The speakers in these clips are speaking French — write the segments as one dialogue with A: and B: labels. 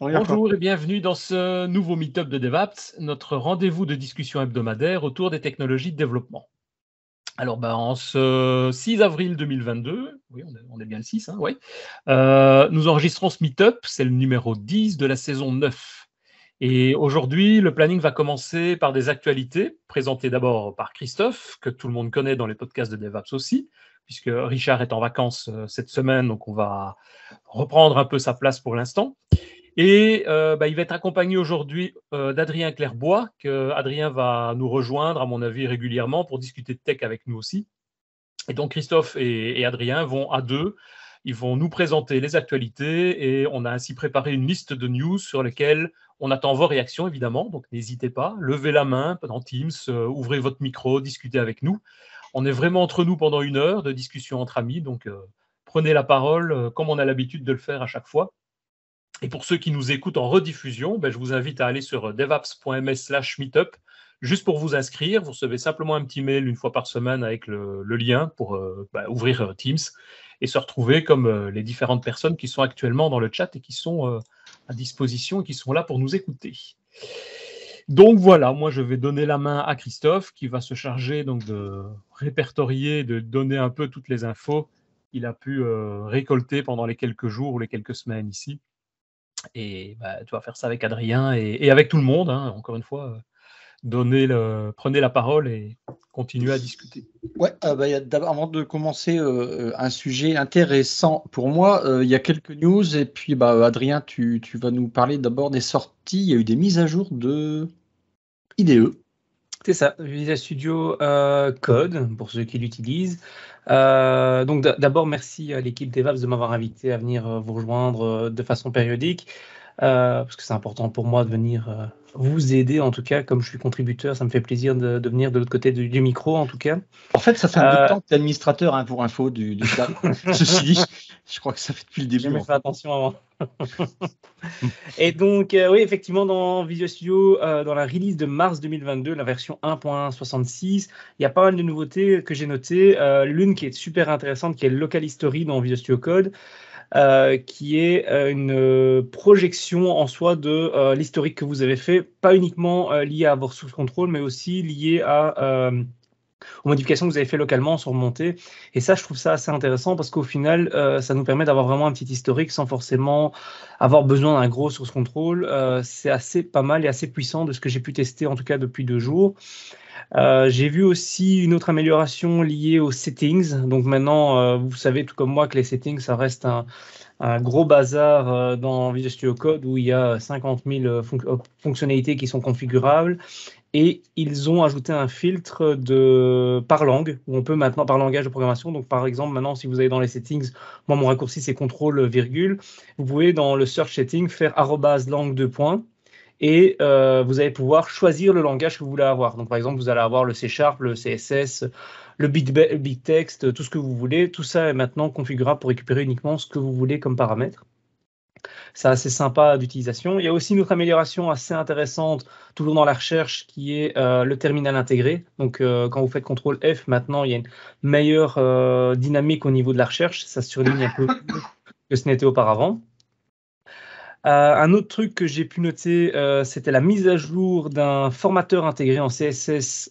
A: Bonjour et bienvenue dans ce nouveau Meetup de DevApps, notre rendez-vous de discussion hebdomadaire autour des technologies de développement. Alors, en ce 6 avril 2022, oui, on est bien le 6, hein, ouais, nous enregistrons ce Meetup, c'est le numéro 10 de la saison 9. Et aujourd'hui, le planning va commencer par des actualités, présentées d'abord par Christophe, que tout le monde connaît dans les podcasts de DevApps aussi, puisque Richard est en vacances cette semaine, donc on va reprendre un peu sa place pour l'instant. Et il va être accompagné aujourd'hui d'Adrien Clairbois, que Adrien va nous rejoindre, à mon avis, régulièrement pour discuter de tech avec nous aussi. Et donc Christophe et Adrien vont à deux, ils vont nous présenter les actualités et on a ainsi préparé une liste de news sur lesquelles on attend vos réactions évidemment. Donc n'hésitez pas, levez la main dans Teams, ouvrez votre micro, discutez avec nous. On est vraiment entre nous pendant 1 heure de discussion entre amis, donc prenez la parole comme on a l'habitude de le faire à chaque fois. Et pour ceux qui nous écoutent en rediffusion, je vous invite à aller sur devapps.ms/meetup juste pour vous inscrire. Vous recevez simplement un petit mail 1 fois par semaine avec le lien pour ouvrir Teams et se retrouver comme les différentes personnes qui sont actuellement dans le chat et qui sont à disposition et qui sont là pour nous écouter. Donc voilà, moi je vais donner la main à Christophe qui va se charger donc de répertorier, de donner un peu toutes les infos qu'il a pu récolter pendant les quelques jours ou les quelques semaines ici. Et tu vas faire ça avec Adrien et avec tout le monde, hein, encore une fois, prenez la parole et continuez à discuter.
B: Ouais, y a avant de commencer, un sujet intéressant pour moi, il y a quelques news et puis Adrien, tu vas nous parler d'abord des sorties. Il y a eu des mises à jour de IDE.
C: C'est ça, Visual Studio Code, pour ceux qui l'utilisent. Donc d'abord, merci à l'équipe DevApps de m'avoir invité à venir vous rejoindre de façon périodique, parce que c'est important pour moi de venir vous aider, en tout cas, comme je suis contributeur, ça me fait plaisir de venir de l'autre côté du micro, en tout cas.
B: En fait, ça fait un bout de temps que tu es administrateur, hein, pour info du chat. Ceci dit, je crois que ça fait depuis le début.
C: J'ai jamais fait attention avant. Et donc, oui, effectivement, dans Visual Studio, dans la release de mars 2022, la version 1.66, il y a pas mal de nouveautés que j'ai notées. L'une qui est super intéressante, qui est le Local History dans Visual Studio Code, qui est une projection en soi de l'historique que vous avez fait, pas uniquement lié à vos source control, mais aussi lié aux modifications que vous avez fait localement sont remontées. Et ça, je trouve ça assez intéressant parce qu'au final, ça nous permet d'avoir vraiment un petit historique sans forcément avoir besoin d'un gros source control. C'est assez pas mal et assez puissant de ce que j'ai pu tester, en tout cas depuis 2 jours. J'ai vu aussi une autre amélioration liée aux settings. Donc maintenant, vous savez tout comme moi que les settings, ça reste un gros bazar dans Visual Studio Code où il y a 50 000 fonctionnalités qui sont configurables. Et ils ont ajouté un filtre par langue, où on peut maintenant, par langage de programmation, donc par exemple, maintenant, si vous allez dans les settings, moi, mon raccourci, c'est contrôle virgule, vous pouvez, dans le search setting, faire @langue 2 points, et vous allez pouvoir choisir le langage que vous voulez avoir. Donc, par exemple, vous allez avoir le C#, le CSS, le BitText, tout ce que vous voulez. Tout ça est maintenant configurable pour récupérer uniquement ce que vous voulez comme paramètre. C'est assez sympa d'utilisation. Il y a aussi une autre amélioration assez intéressante, toujours dans la recherche, qui est le terminal intégré. Donc, quand vous faites CTRL F, maintenant, il y a une meilleure dynamique au niveau de la recherche. Ça surligne un peu que ce n'était auparavant. Un autre truc que j'ai pu noter, c'était la mise à jour d'un formateur intégré en CSS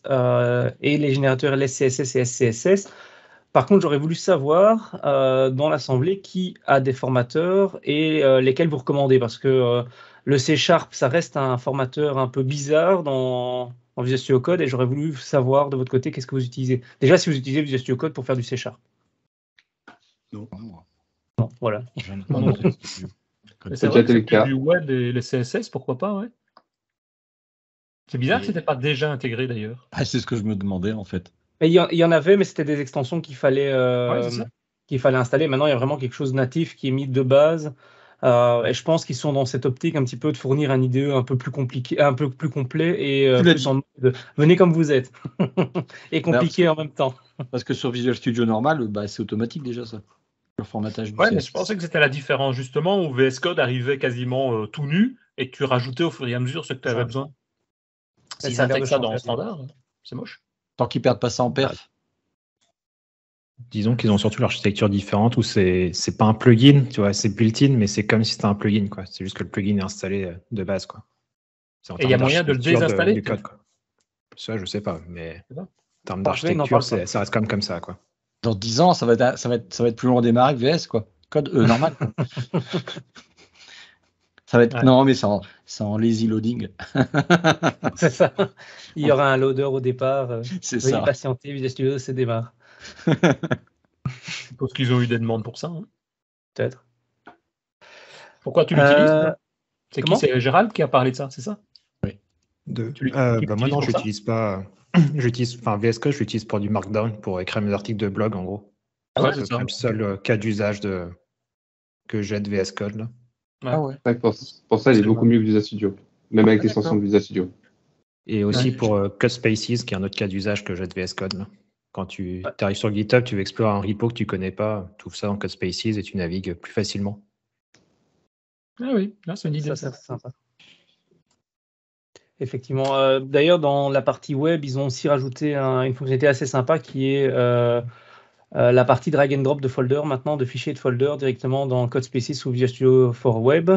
C: et les générateurs LSCSS et SCSS. Par contre, j'aurais voulu savoir dans l'assemblée qui a des formateurs et lesquels vous recommandez, parce que le C#, ça reste un formateur un peu bizarre dans Visual Studio Code, et j'aurais voulu savoir de votre côté qu'est-ce que vous utilisez. Déjà, si vous utilisez Visual Studio Code pour faire du C#.
B: Non.
C: Non, voilà.
A: C'est vrai que c'est du web et le CSS, pourquoi pas, ouais. C'est bizarre que ce n'était pas déjà intégré d'ailleurs.
B: C'est ce que je me demandais en fait.
C: Il y en avait, mais c'était des extensions qu'il fallait installer. Maintenant, il y a vraiment quelque chose de natif qui est mis de base. Et je pense qu'ils sont dans cette optique un petit peu de fournir un IDE un peu plus compliqué, un peu plus complet et plus en mode venez comme vous êtes et compliqué en même temps.
B: Parce que sur Visual Studio normal, c'est automatique déjà ça. Le formatage du
A: Ouais, mais je pensais que c'était la différence justement où VS Code arrivait quasiment tout nu et que tu rajoutais au fur et à mesure ce que tu avais besoin. S'ils intègrent ça dans le standard, c'est moche.
B: Tant qu'ils perdent pas ça en perf.
D: Disons qu'ils ont surtout l'architecture différente où c'est pas un plugin, tu vois, c'est built-in, mais c'est comme si c'était un plugin, quoi. C'est juste que le plugin est installé de base, quoi.
A: Et il y a moyen de le désinstaller
D: du code, quoi. Ça, je sais pas, mais en termes
C: Parfait,
D: d'architecture, ça reste comme ça, quoi.
B: Dans 10 ans, ça va être plus long à démarrer que VS, quoi. Code normal. Ça va être non, mais c'est en lazy loading.
C: C'est ça. Il y aura un loader au départ.
B: C'est
C: Veuillez
B: ça.
C: patienter, Visual Studio, c'est démarre.
A: Je suppose qu'ils ont eu des demandes pour ça. Hein.
C: Peut-être.
A: Pourquoi tu l'utilises C'est qui?
C: Comment
A: C'est Gérald qui a parlé de ça, c'est ça?
B: Oui.
D: Moi, non, j'utilise pas. VS Code, je l'utilise pour du Markdown, pour écrire mes articles de blog, en gros.
A: Ouais,
D: c'est le seul cas d'usage que j'ai de VS Code. Là.
B: Ah ouais.
E: Pour ça, il est beaucoup mieux que Visual Studio, même avec l'extension de Visual Studio.
D: Et aussi pour Codespaces, qui est un autre cas d'usage que j'ai de VS Code. Là. Quand tu arrives sur GitHub, tu veux explorer un repo que tu connais pas, tu ouvres ça dans Codespaces et tu navigues plus facilement.
A: Ah oui, là, c'est une idée.
C: Ça, c'est sympa. Effectivement. D'ailleurs, dans la partie web, ils ont aussi rajouté une fonctionnalité assez sympa qui est la partie drag and drop de folder maintenant, de fichiers de folder directement dans Codespaces ou Visual Studio for Web.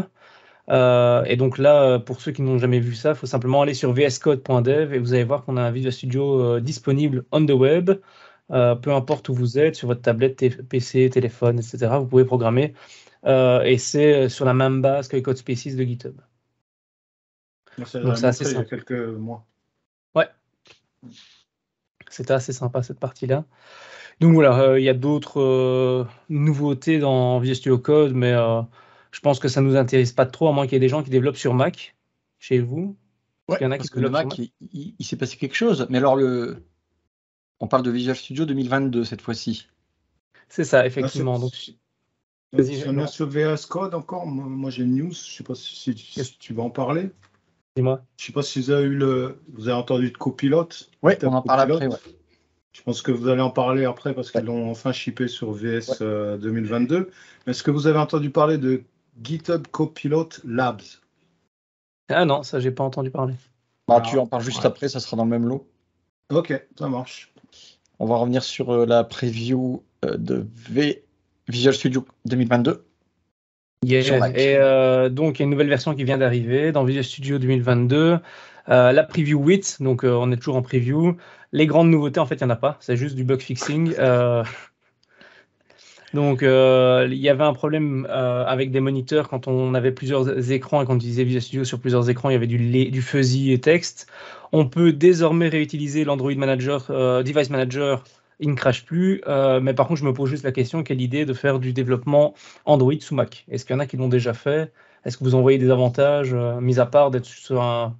C: Et donc là, pour ceux qui n'ont jamais vu ça, il faut simplement aller sur vscode.dev et vous allez voir qu'on a un Visual Studio disponible on the web. Peu importe où vous êtes, sur votre tablette, PC, téléphone, etc. Vous pouvez programmer. Et c'est sur la même base que Codespaces de GitHub.
F: Donc c'est assez simple. Il y a quelques mois.
C: Ouais. C'était assez sympa cette partie-là. Donc voilà, il y a d'autres nouveautés dans Visual Studio Code, mais je pense que ça ne nous intéresse pas trop, à moins qu'il y ait des gens qui développent sur Mac chez vous.
B: Ouais,
C: il y en a
B: parce
C: qui
B: que le Mac, il s'est passé quelque chose. Mais alors, on parle de Visual Studio 2022 cette fois-ci.
C: C'est ça, effectivement. Donc,
F: si on est sur VS Code encore, moi j'ai une news, je ne sais pas si tu vas en parler.
C: Dis-moi.
F: Je ne sais pas si vous avez entendu de Copilot.
B: Oui, on en parle après. Ouais.
F: Je pense que vous allez en parler après parce qu'ils l'ont enfin shippé sur VS 2022. Mais est-ce que vous avez entendu parler de GitHub Copilot Labs?
C: Ah non, ça, j'ai pas entendu parler.
B: Tu en parles juste après, ça sera dans le même lot.
F: Ok, ça marche.
B: On va revenir sur la preview de Visual Studio 2022.
C: Yeah. Et donc, il y a une nouvelle version qui vient d'arriver dans Visual Studio 2022. La preview 8, donc on est toujours en preview. Les grandes nouveautés, en fait, il n'y en a pas. C'est juste du bug fixing. Donc, il y avait un problème avec des moniteurs quand on avait plusieurs écrans et quand on utilisait Visual Studio sur plusieurs écrans, il y avait du fuzzy texte. On peut désormais réutiliser l'Android Manager, Device Manager. Il ne crache plus, mais par contre, je me pose juste la question, quelle idée de faire du développement Android sous Mac? Est-ce qu'il y en a qui l'ont déjà fait? Est-ce que vous en voyez des avantages, mis à part d'être sur un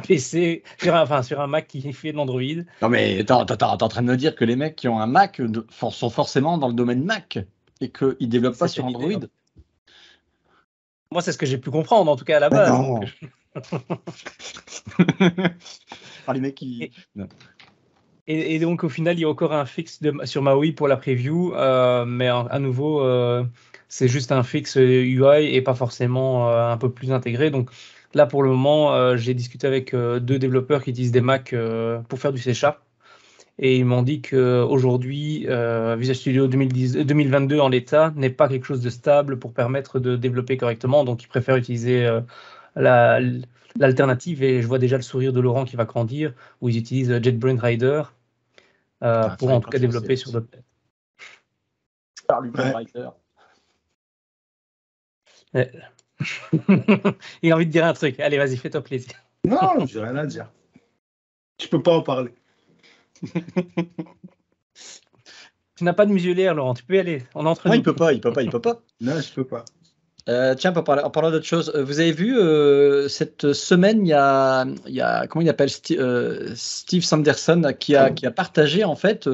C: PC, sur un Mac qui fait de l'Android?
B: Non mais t'es en train de me dire que les mecs qui ont un Mac sont forcément dans le domaine Mac et qu'ils ne développent pas sur Android?
C: Moi, c'est ce que j'ai pu comprendre, en tout cas à la base.
B: Non. Les mecs qui...
C: Et donc, au final, il y a encore un fixe sur Maui pour la preview, mais à nouveau, c'est juste un fixe UI et pas forcément un peu plus intégré. Donc là, pour le moment, j'ai discuté avec 2 développeurs qui utilisent des Mac pour faire du C#. Et ils m'ont dit qu'aujourd'hui, Visual Studio 2022 en l'état n'est pas quelque chose de stable pour permettre de développer correctement. Donc, ils préfèrent utiliser l'alternative. Et je vois déjà le sourire de Laurent qui va grandir, où ils utilisent JetBrains Rider. Pour en tout cas développer sur d'autres têtes. Il a envie de dire un truc. Allez, vas-y, fais-toi plaisir.
F: Non, j'ai rien à dire. Je peux pas en parler.
C: Tu n'as pas de muselière, Laurent. Tu peux y aller. On est entre nous.
B: Il peut pas.
F: Non, je peux pas.
B: Tiens, en parlant d'autre chose, vous avez vu cette semaine, il y a comment il appelle Steve Sanderson qui a partagé en fait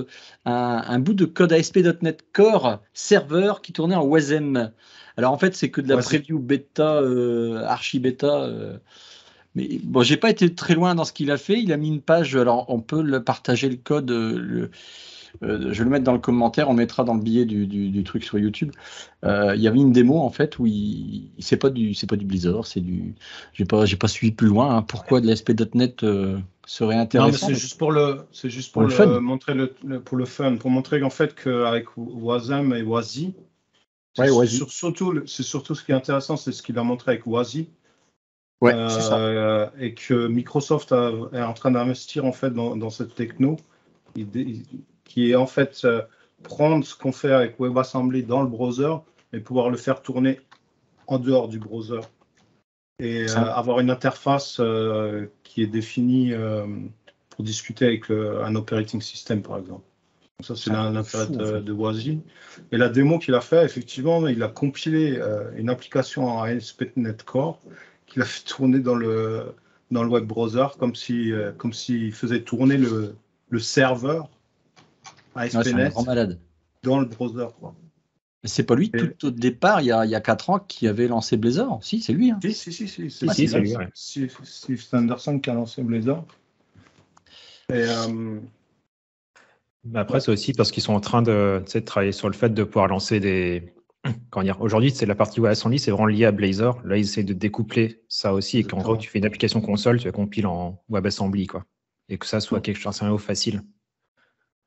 B: un bout de code ASP.NET Core serveur qui tournait en WASM. Alors en fait, c'est que de la preview bêta, archi bêta. Mais bon, j'ai pas été très loin dans ce qu'il a fait. Il a mis une page. Alors on peut partager le code. je vais le mettre dans le commentaire, on mettra dans le billet du truc sur YouTube. Il y avait une démo en fait où c'est pas du Blizzard, c'est du. J'ai pas suivi plus loin. Hein. Pourquoi de l'ASP.NET serait intéressant?
F: Non, mais c'est juste pour le
B: fun.
F: montrer pour le fun, pour montrer qu'en fait qu'avec Wasm et Wazi,
B: Ouais, Wazi.
F: c'est surtout ce qui est intéressant, c'est ce qu'il a montré avec Wazi.
B: Ouais, c'est ça.
F: Et que Microsoft est en train d'investir en fait dans cette techno, qui est en fait prendre ce qu'on fait avec WebAssembly dans le browser et pouvoir le faire tourner en dehors du browser et avoir une interface qui est définie pour discuter avec un operating system par exemple. Donc ça c'est l'intérêt de Wazi. Et la démo qu'il a fait, effectivement, il a compilé une application en ASP.NET Core qu'il a fait tourner dans le web browser comme s'il faisait tourner le serveur ASP.NET dans le browser. Quoi.
B: C'est pas lui tout au départ, il y a 4 ans, qui avait lancé Blazor. Si, c'est lui. Hein.
F: Si, c'est lui. Ouais. Steve Sanderson qui a lancé Blazor. Et,
D: après, c'est aussi parce qu'ils sont en train de travailler sur le fait de pouvoir lancer des. Aujourd'hui, c'est la partie WebAssembly, c'est vraiment lié à Blazor. Là, ils essaient de découpler ça aussi et qu'en gros, tu fais une application console, tu la compiles en WebAssembly, quoi. Et que ça soit quelque chose de facile.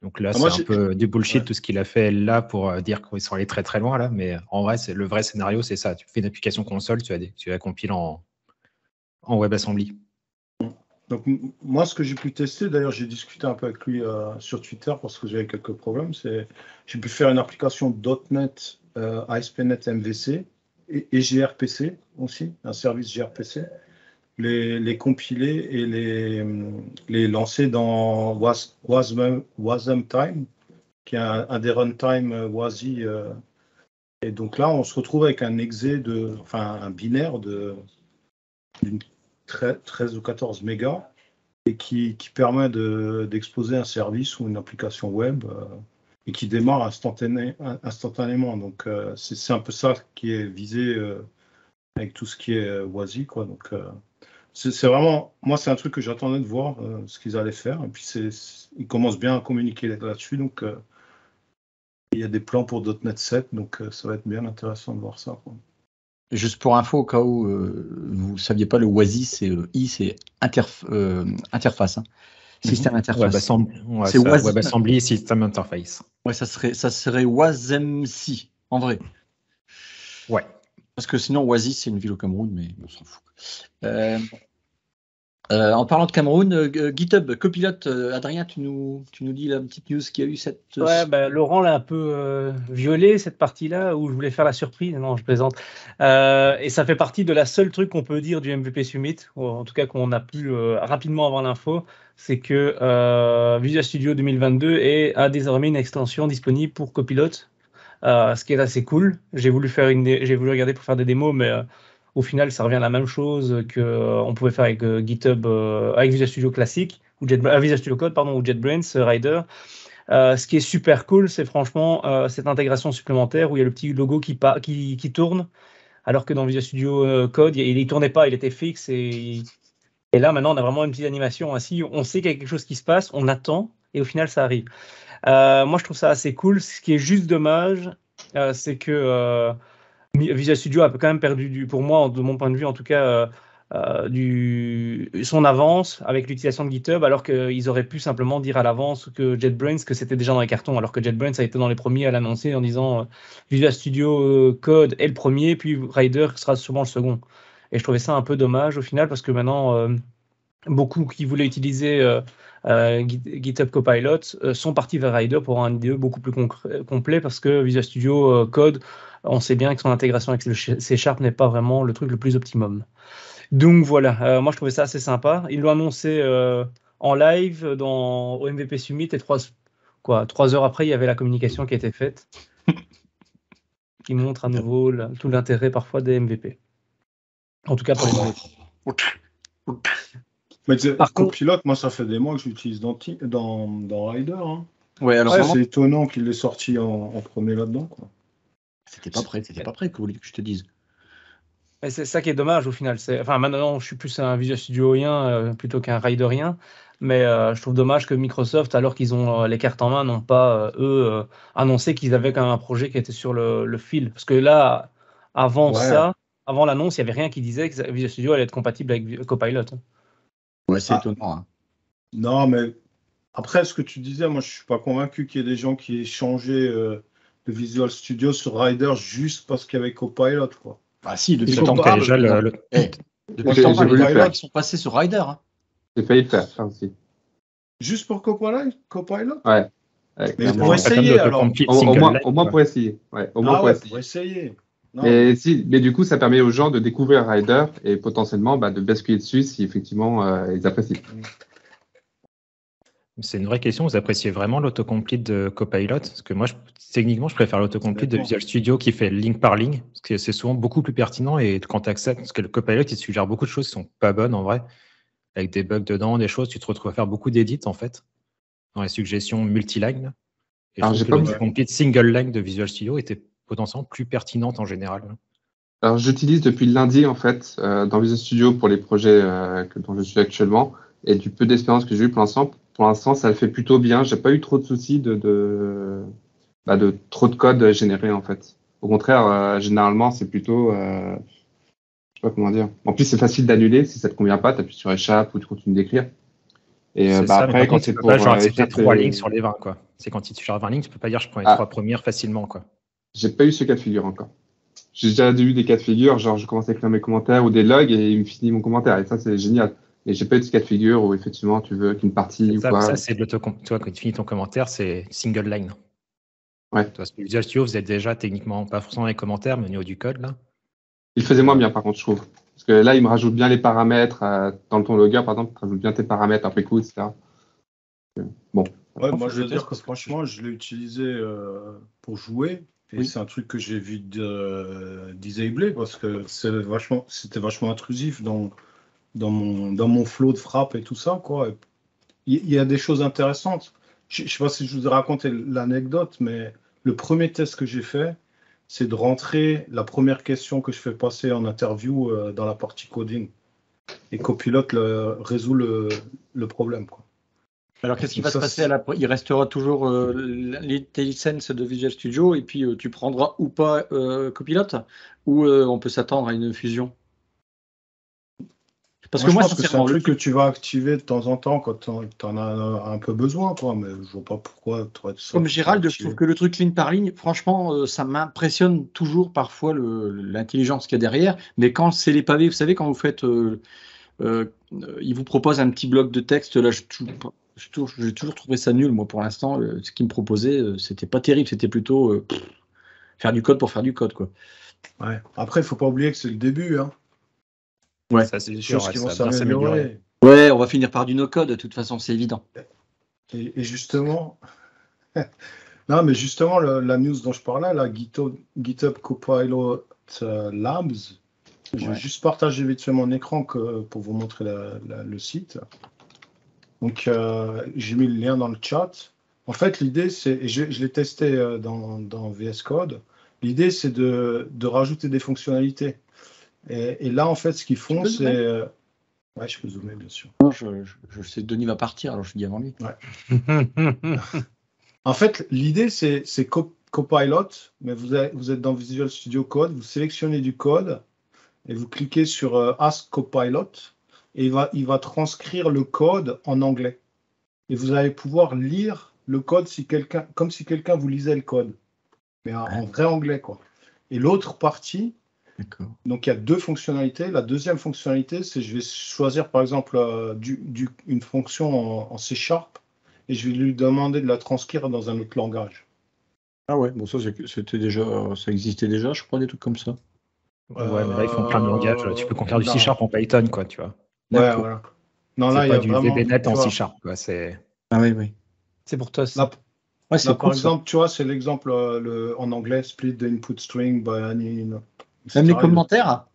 D: Donc là, c'est un peu du bullshit tout ce qu'il a fait là pour dire qu'ils sont allés très très loin là. Mais en vrai, le vrai scénario, c'est ça. Tu fais une application console, tu la compiles en WebAssembly.
F: Donc moi, ce que j'ai pu tester, d'ailleurs, j'ai discuté un peu avec lui sur Twitter parce que j'avais quelques problèmes. J'ai pu faire une application .NET ASP.NET MVC et gRPC aussi, un service gRPC. Les compiler et les lancer dans WasmTime, qui est un des runtime Wazi. Et donc là, on se retrouve avec un exe un binaire d'une 13 ou 14 mégas et qui permet d'exposer un service ou une application web et qui démarre instantanément. Donc c'est un peu ça qui est visé avec tout ce qui est Wazi, quoi. Donc c'est vraiment, moi, c'est un truc que j'attendais de voir ce qu'ils allaient faire. Et puis, ils commencent bien à communiquer là-dessus. Donc, il y a des plans pour .NET 7. Donc, ça va être bien intéressant de voir ça, quoi.
B: Juste pour info, au cas où vous ne saviez pas, le WASI, c'est interface. Hein. Système interface.
D: C'est WebAssembly System Interface.
B: Ouais, ça serait WASMC, en vrai.
D: Ouais.
B: Parce que sinon, Wazi, c'est une ville au Cameroun, mais on s'en fout. En parlant de Cameroun, GitHub, copilote, Adrien, tu nous dis la petite news qu'il y a eu cette...
C: Ouais, Laurent l'a un peu violé, cette partie-là, où je voulais faire la surprise. Non, je plaisante. Et ça fait partie de la seule truc qu'on peut dire du MVP Summit, ou en tout cas qu'on a pu rapidement avoir l'info, c'est que Visual Studio 2022 a désormais une extension disponible pour Copilot. Ce qui est assez cool. J'ai voulu regarder pour faire des démos, mais au final, ça revient à la même chose qu'on pouvait faire avec GitHub, avec Visual Studio classique, ou Visual Studio Code, ou JetBrains, Rider. Ce qui est super cool, c'est franchement cette intégration supplémentaire où il y a le petit logo qui tourne, alors que dans Visual Studio Code, il ne tournait pas, il était fixe. Et là, maintenant, on a vraiment une petite animation ainsi. On sait qu'il y a quelque chose qui se passe, on attend, et au final, ça arrive. Moi, je trouve ça assez cool. Ce qui est juste dommage, c'est que Visual Studio a quand même perdu, pour moi, de mon point de vue en tout cas, son avance avec l'utilisation de GitHub, alors qu'ils auraient pu simplement dire à l'avance que JetBrains, que c'était déjà dans les cartons, alors que JetBrains a été dans les premiers à l'annoncer en disant Visual Studio Code est le premier, puis Rider sera sûrement le second. Et je trouvais ça un peu dommage au final, parce que maintenant, beaucoup qui voulaient utiliser GitHub Copilot sont partis vers Rider pour un IDE beaucoup plus complet, parce que Visual Studio Code, on sait bien que son intégration avec le C# n'est pas vraiment le truc le plus optimum. Donc voilà, moi je trouvais ça assez sympa. Ils l'ont annoncé en live au MVP Summit et 3 heures après, il y avait la communication qui a été faite qui montre à nouveau tout l'intérêt parfois des MVP. En tout cas pour les MVP.
F: Mais Copilot, moi, ça fait des mois que j'utilise dans Rider. Hein.
B: Ouais, alors
F: c'est étonnant qu'il l'ait sorti en premier là-dedans. Quoi.
B: C'était pas prêt, que vous voulez que je te dise.
C: Et c'est ça qui est dommage au final. Enfin, maintenant, je suis plus un Visual Studioien plutôt qu'un Riderien. Mais je trouve dommage que Microsoft, alors qu'ils ont les cartes en main, n'ont pas, annoncé qu'ils avaient quand même un projet qui était sur le fil. Parce que là, avant
F: Ouais.
C: avant l'annonce, il n'y avait rien qui disait que Visual Studio allait être compatible avec Copilot.
B: Ouais, c'est
F: Ah.
B: étonnant. Hein.
F: Non, mais après, ce que tu disais, moi, je suis pas convaincu qu'il y ait des gens qui aient changé de Visual Studio sur Rider juste parce qu'il y avait Copilot, quoi.
B: Ah si, depuis
F: Ils
B: le
F: sont
B: temps
F: pas-
D: déjà
B: depuis
E: J'ai
B: le temps, les
E: voulu
B: pilotes
E: faire.
B: qui sont passés sur Rider. Hein.
E: J'ai failli le faire, ça aussi.
F: Juste pour Copilot?
E: Ouais.
F: Mais
E: clairement.
F: pour essayer, alors.
E: Au moins pour essayer. Ouais, au moins
F: Ah
E: pour
F: ouais,
E: essayer.
F: pour essayer. Non,
E: Mais du coup, ça permet aux gens de découvrir Rider et potentiellement de basculer dessus si effectivement ils apprécient.
D: C'est une vraie question. Vous appréciez vraiment l'autocomplete de Copilot? Parce que moi, techniquement, je préfère l'autocomplete de
F: dépend.
D: Visual Studio qui fait ligne par ligne, parce que c'est souvent beaucoup plus pertinent et quand tu acceptes, parce que le Copilot, il suggère beaucoup de choses qui sont pas bonnes en vrai, avec des bugs dedans, des choses, tu te retrouves à faire beaucoup d'édits en fait, dans les suggestions multiline. Et
E: Alors,
D: je
E: j'ai
D: trouve que
E: pas-
D: l'autocomplete single line de Visual Studio était potentiellement plus pertinente en général.
E: Alors, j'utilise depuis lundi en fait dans Visual Studio pour les projets dont je suis actuellement et du peu d'expérience que j'ai eu pour l'instant, ça le fait plutôt bien. J'ai pas eu trop de soucis de trop de code généré en fait. Au contraire, généralement, c'est plutôt, je sais pas comment dire. En plus, c'est facile d'annuler si ça te convient pas. Tu appuies sur échappe ou tu continues d'écrire. Et
D: C'est ça, mais
E: après,
D: par
E: quand
D: contre, tu
E: c'est
D: peux
E: pour
D: pas genre accepter
E: écrire
D: 3 lignes sur les 20, quoi. C'est quand tu touches 20 lignes, tu peux pas dire je prends les 3 premières facilement, quoi.
E: j'ai pas eu ce cas de figure encore. J'ai déjà eu des cas de figure, genre je commence à écrire mes commentaires ou des logs et il me finit mon commentaire. Et ça, c'est génial. Mais j'ai pas eu de ce cas de figure où effectivement tu veux qu'une partie ou
D: Ça,
E: quoi.
D: ça c'est de l'autocomplete. Toi, quand tu finis ton commentaire, c'est single line.
E: Ouais.
D: Toi, Visual Studio, vous êtes déjà techniquement, pas forcément les commentaires, mais au niveau du code, là.
E: Il faisait moins bien par contre, je trouve. Parce que là, il me rajoute bien les paramètres. Dans le ton logger, par exemple, il te rajoute bien tes paramètres après coup, etc. Bon.
F: Ouais, moi, je veux dire que franchement, je l'ai utilisé pour jouer. Et c'est un truc que j'ai vu disabler parce que c'était vachement intrusif dans mon flow de frappe et tout ça, quoi. Il y a des choses intéressantes. Je ne sais pas si je vous ai raconté l'anecdote, mais le premier test que j'ai fait, c'est de rentrer la première question que je fais passer en interview dans la partie coding. Et Copilot résout le problème, quoi.
B: Alors, qu'est-ce qui
F: Donc
B: va se passer il restera toujours tes licences de Visual Studio et puis tu prendras ou pas Copilot ou on peut s'attendre à une fusion? Parce que moi,
F: je pense que c'est un
B: sincèrement,
F: truc que tu vas activer de temps en temps quand tu en as un peu besoin, quoi. Mais je vois pas pourquoi tu aurais ça.
B: comme Gérald, je trouve que le truc ligne par ligne, franchement, ça m'impressionne toujours parfois l'intelligence qu'il y a derrière. Mais quand c'est les pavés, vous savez, quand vous faites, il vous propose un petit bloc de texte, là, j'ai toujours trouvé ça nul, moi, pour l'instant. Ce qu'il me proposait, c'était pas terrible, c'était plutôt faire du code pour faire du code, quoi.
F: Ouais. Après, il faut pas oublier que c'est le début, hein.
B: Ouais.
D: Ça, c'est
F: Des
D: sûr,
F: choses qui
D: ça
F: vont
D: va bien
F: s'améliorer.
B: Ouais, on va finir par du no-code, de toute façon, c'est évident.
F: Et justement, non, mais justement, la news dont je parlais, la GitHub Copilot Labs, je vais juste partager vite fait mon écran pour vous montrer le site. Donc, j'ai mis le lien dans le chat. En fait, l'idée, c'est, et je l'ai testé dans VS Code, l'idée, c'est de rajouter des fonctionnalités. Et là, en fait, ce qu'ils font, c'est... Ouais, je peux zoomer, bien sûr.
B: Non, je sais que Denis va partir, alors je dis avant lui.
F: Ouais. En fait, l'idée, c'est Copilot, mais vous êtes dans Visual Studio Code, vous sélectionnez du code et vous cliquez sur Ask Copilot et il va transcrire le code en anglais. Et vous allez pouvoir lire le code comme si quelqu'un vous lisait le code, mais en vrai anglais, quoi. Et l'autre partie, donc il y a deux fonctionnalités. La deuxième fonctionnalité, c'est je vais choisir par exemple une fonction en C# et je vais lui demander de la transcrire dans un autre langage.
B: Ah ouais, bon ça ça existait déjà, je crois, des trucs comme ça.
D: Ouais, mais là, ils font plein de langages. Tu peux convertir du C# en Python, quoi, tu vois.
F: Ouais, voilà. Non, là,
D: c'est
F: il y
D: pas
F: a
D: du
F: vraiment...
D: VBNet en
F: vois,
D: C#, quoi.
B: Ah oui.
C: C'est pour toi.
F: Là,
B: Ouais, c'est
F: là,
B: cool,
F: par
B: ça.
F: exemple, tu vois, c'est l'exemple en anglais, split the input string by any... etc.
B: Même les commentaires.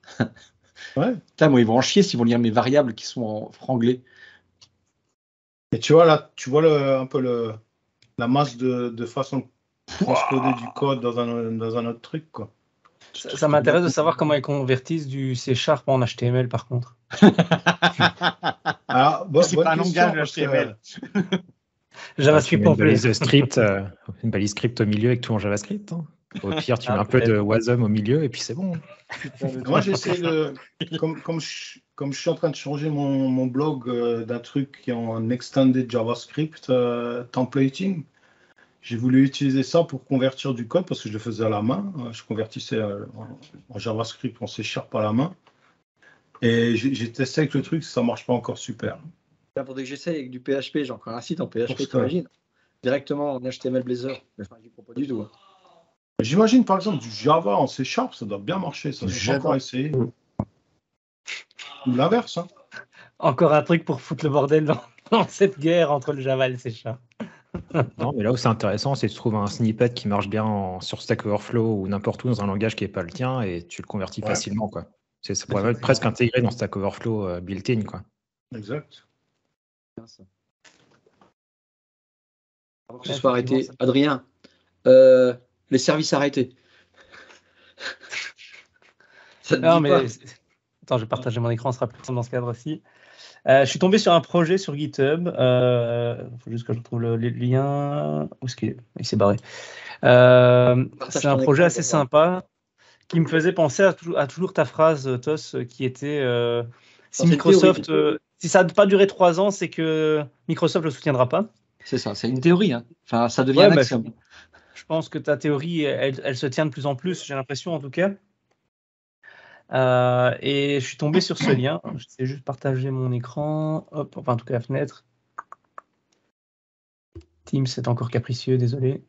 F: Ouais.
B: Putain, moi, ils vont en chier s'ils vont lire mes variables qui sont en franglais.
F: Et tu vois, là, tu vois un peu la masse de façon de transcoder du code dans un autre truc, quoi.
C: Ça m'intéresse de savoir comment ils convertissent du C# en HTML par contre.
F: Alors,
B: C'est pas un langage, HTML.
C: JavaScript
D: Tu mets
C: en
D: une
C: plus.
D: balise script, une balise script au milieu avec tout en JavaScript. Hein. Au pire, tu mets un peu
C: peut-être.
D: de Wasm au milieu et puis c'est bon.
F: Moi, j'essaie de. Comme je suis en train de changer mon blog d'un truc qui est en extended JavaScript templating, j'ai voulu utiliser ça pour convertir du code parce que je le faisais à la main. Je convertissais en JavaScript, en C# à la main. Et j'ai testé avec le truc, ça ne marche pas encore super.
B: Là, faudrait que j'essaye avec du PHP. J'ai encore un site en PHP,
F: Pour ça.
B: t'imagines? Directement en HTML Blazor. Enfin, j'y crois pas du tout. Hein.
F: J'imagine par exemple du Java en C#, ça doit bien marcher. Ça,
B: Du
F: j'ai pas
B: Java.
F: encore essayé. Ou l'inverse. Hein.
C: Encore un truc pour foutre le bordel dans cette guerre entre le Java et le C#.
D: Non, mais là où c'est intéressant, c'est que tu trouves un snippet qui marche bien sur Stack Overflow ou n'importe où dans un langage qui n'est pas le tien et tu le convertis facilement. Quoi. Ça pourrait être presque intégré dans Stack Overflow built-in. Quoi.
F: Exact.
B: Avant que ce soit arrêté, Adrien, les services arrêtés. Ça te
C: Non,
B: dit
C: mais
B: pas
C: attends, je vais partager mon écran, ce sera plus simple dans ce cadre-ci. Je suis tombé sur un projet sur GitHub. Il faut juste que je retrouve le lien. Où est-ce qu'il est ? Il s'est barré. C'est un projet assez sympa qui me faisait penser à toujours ta phrase, Tos, qui était si Microsoft, si ça n'a pas duré 3 ans, c'est que Microsoft ne le soutiendra pas.
B: C'est ça, c'est une théorie. Hein. Enfin, ça devient un axiome.
C: Je pense que ta théorie, elle se tient de plus en plus, j'ai l'impression en tout cas. Et je suis tombé sur ce lien. J'essaie juste de partager mon écran. Hop, enfin en tout cas la fenêtre. Teams c'est encore capricieux, désolé.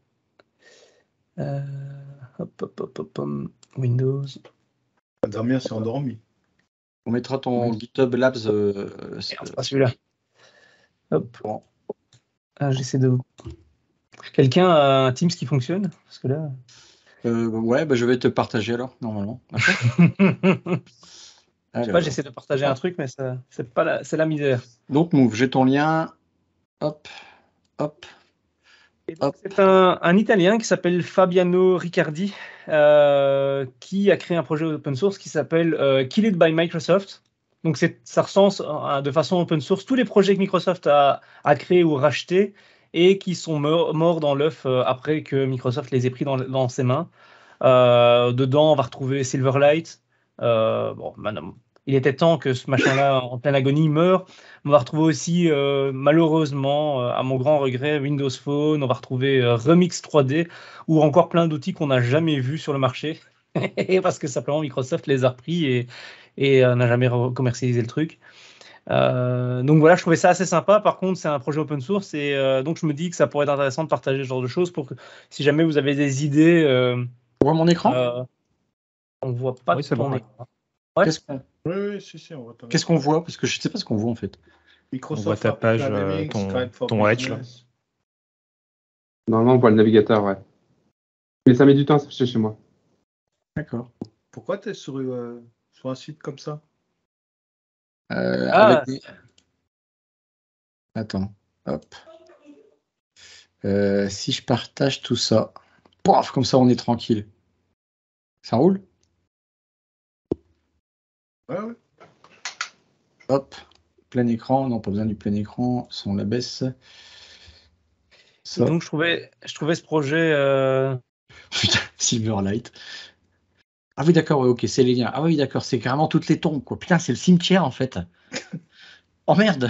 C: Hop. Windows.
F: Damien s'est endormi.
B: On mettra ton GitHub Labs.
C: C'est pas celui-là. Hop. Bon. J'essaie de. Quelqu'un a un Teams qui fonctionne ? Parce que là.
B: Ouais, je vais te partager alors, normalement.
C: Je sais pas, j'essaie de partager un truc, mais c'est la misère.
B: Donc, Move, j'ai ton lien. Hop.
C: C'est un Italien qui s'appelle Fabiano Riccardi, qui a créé un projet open source qui s'appelle Kill It by Microsoft. Donc, ça recense de façon open source tous les projets que Microsoft a créés ou rachetés et qui sont morts dans l'œuf après que Microsoft les ait pris dans ses mains. Dedans, on va retrouver Silverlight. Il était temps que ce machin-là, en pleine agonie, meure. On va retrouver aussi, malheureusement, à mon grand regret, Windows Phone. On va retrouver Remix 3D ou encore plein d'outils qu'on n'a jamais vus sur le marché parce que simplement Microsoft les a repris et n'a jamais commercialisé le truc. Donc voilà, je trouvais ça assez sympa. Par contre, c'est un projet open source et donc je me dis que ça pourrait être intéressant de partager ce genre de choses pour que si jamais vous avez des idées.
B: On voit mon écran
C: on voit pas ton écran.
B: Ouais. Qu'est-ce qu'on voit ? Parce que je ne sais pas ce qu'on voit en fait.
F: Microsoft
D: on voit ta page, ton Edge là.
E: Normalement, on voit le navigateur, ouais. Mais ça met du temps à s'afficher chez moi.
B: D'accord.
F: Pourquoi tu es sur un site comme ça ?
B: Attends, hop. Si je partage tout ça, pouf, comme ça on est tranquille. Ça roule ?
F: Ouais.
B: Hop, plein écran. Non, pas besoin du plein écran. Si on la baisse. Ça.
C: Donc je trouvais ce projet.
B: Putain, Silverlight. Ah oui, d'accord, ouais, ok, c'est les liens. Ah oui, d'accord, c'est carrément toutes les tombes, quoi. Putain, c'est le cimetière, en fait. Oh merde.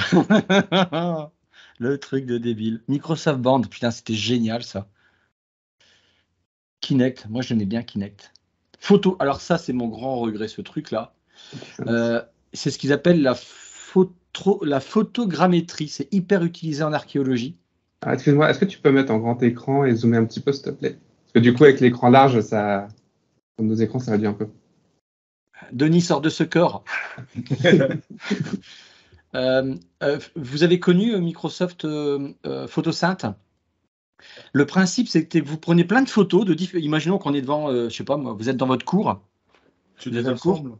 B: Le truc de débile. Microsoft Band, putain, c'était génial, ça. Kinect, moi, j'aimais bien Kinect. Photo, alors ça, c'est mon grand regret, ce truc-là. C'est ce qu'ils appellent la photogrammétrie. C'est hyper utilisé en archéologie.
E: Ah, excuse-moi, est-ce que tu peux mettre en grand écran et zoomer un petit peu, s'il te plaît ? Parce que du coup, avec l'écran large, ça... Comme nos écrans, ça réduit un peu.
B: Denis sort de ce corps. Vous avez connu Microsoft Photosynth ? Le principe, c'est que vous prenez plein de photos. Imaginons qu'on est devant, je sais pas moi, vous êtes dans votre cour.
F: Tu les assembles.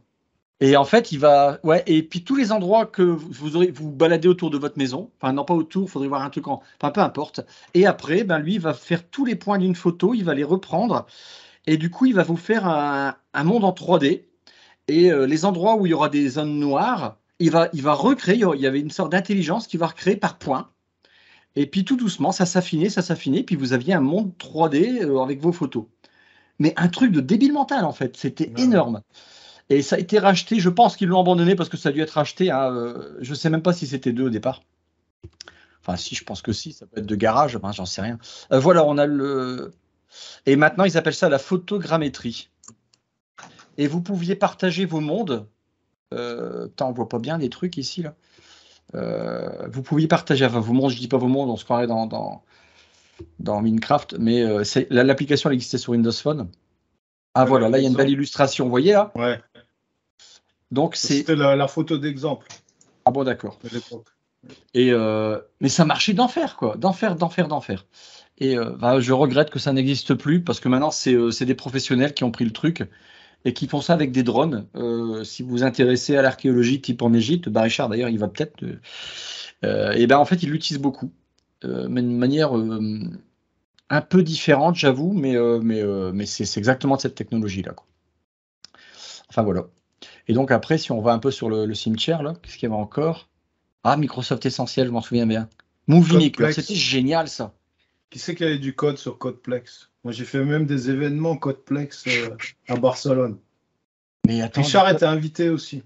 B: Et en fait, il va, ouais, et puis tous les endroits que vous baladez autour de votre maison, enfin non pas autour, il faudrait voir un truc enfin peu importe. Et après, lui, il va faire tous les points d'une photo, il va les reprendre. Et du coup, il va vous faire un monde en 3D. Et les endroits où il y aura des zones noires, il va recréer, il y avait une sorte d'intelligence qui va recréer par points. Et puis tout doucement, ça s'affinait, puis vous aviez un monde 3D avec vos photos. Mais un truc de débile mental, en fait. C'était énorme. Et ça a été racheté, je pense qu'ils l'ont abandonné parce que ça a dû être racheté. Je ne sais même pas si c'était 2 au départ. Enfin, si, je pense que si, ça peut être de garage, j'en sais rien. Voilà, on a le. Et maintenant, ils appellent ça la photogrammétrie. Et vous pouviez partager vos mondes. On voit pas bien les trucs ici, là. Vous pouviez partager, enfin, vos mondes, je dis pas vos mondes, on se croirait dans Minecraft, mais l'application elle existait sur Windows Phone. Ah voilà, là il y a une belle illustration, vous voyez là?
F: Ouais.
B: Donc
F: c'était la photo d'exemple.
B: Ah bon, d'accord. Et mais ça marchait d'enfer, quoi, d'enfer. Et je regrette que ça n'existe plus parce que maintenant c'est des professionnels qui ont pris le truc et qui font ça avec des drones. Si vous vous intéressez à l'archéologie, type en Égypte, Richard d'ailleurs, il va peut-être. Et ben en fait, il l'utilise beaucoup, mais d'une manière un peu différente, j'avoue, mais c'est exactement de cette technologie-là, quoi. Enfin voilà. Et donc après, si on va un peu sur le cimetière, là, qu'est-ce qu'il y avait encore? Ah, Microsoft Essentiel, je m'en souviens bien. Movie Maker, c'était génial ça.
F: Qui c'est qu'il y avait du code sur Codeplex? Moi, j'ai fait même des événements Codeplex à Barcelone.
B: Mais attends,
F: Richard était invité aussi.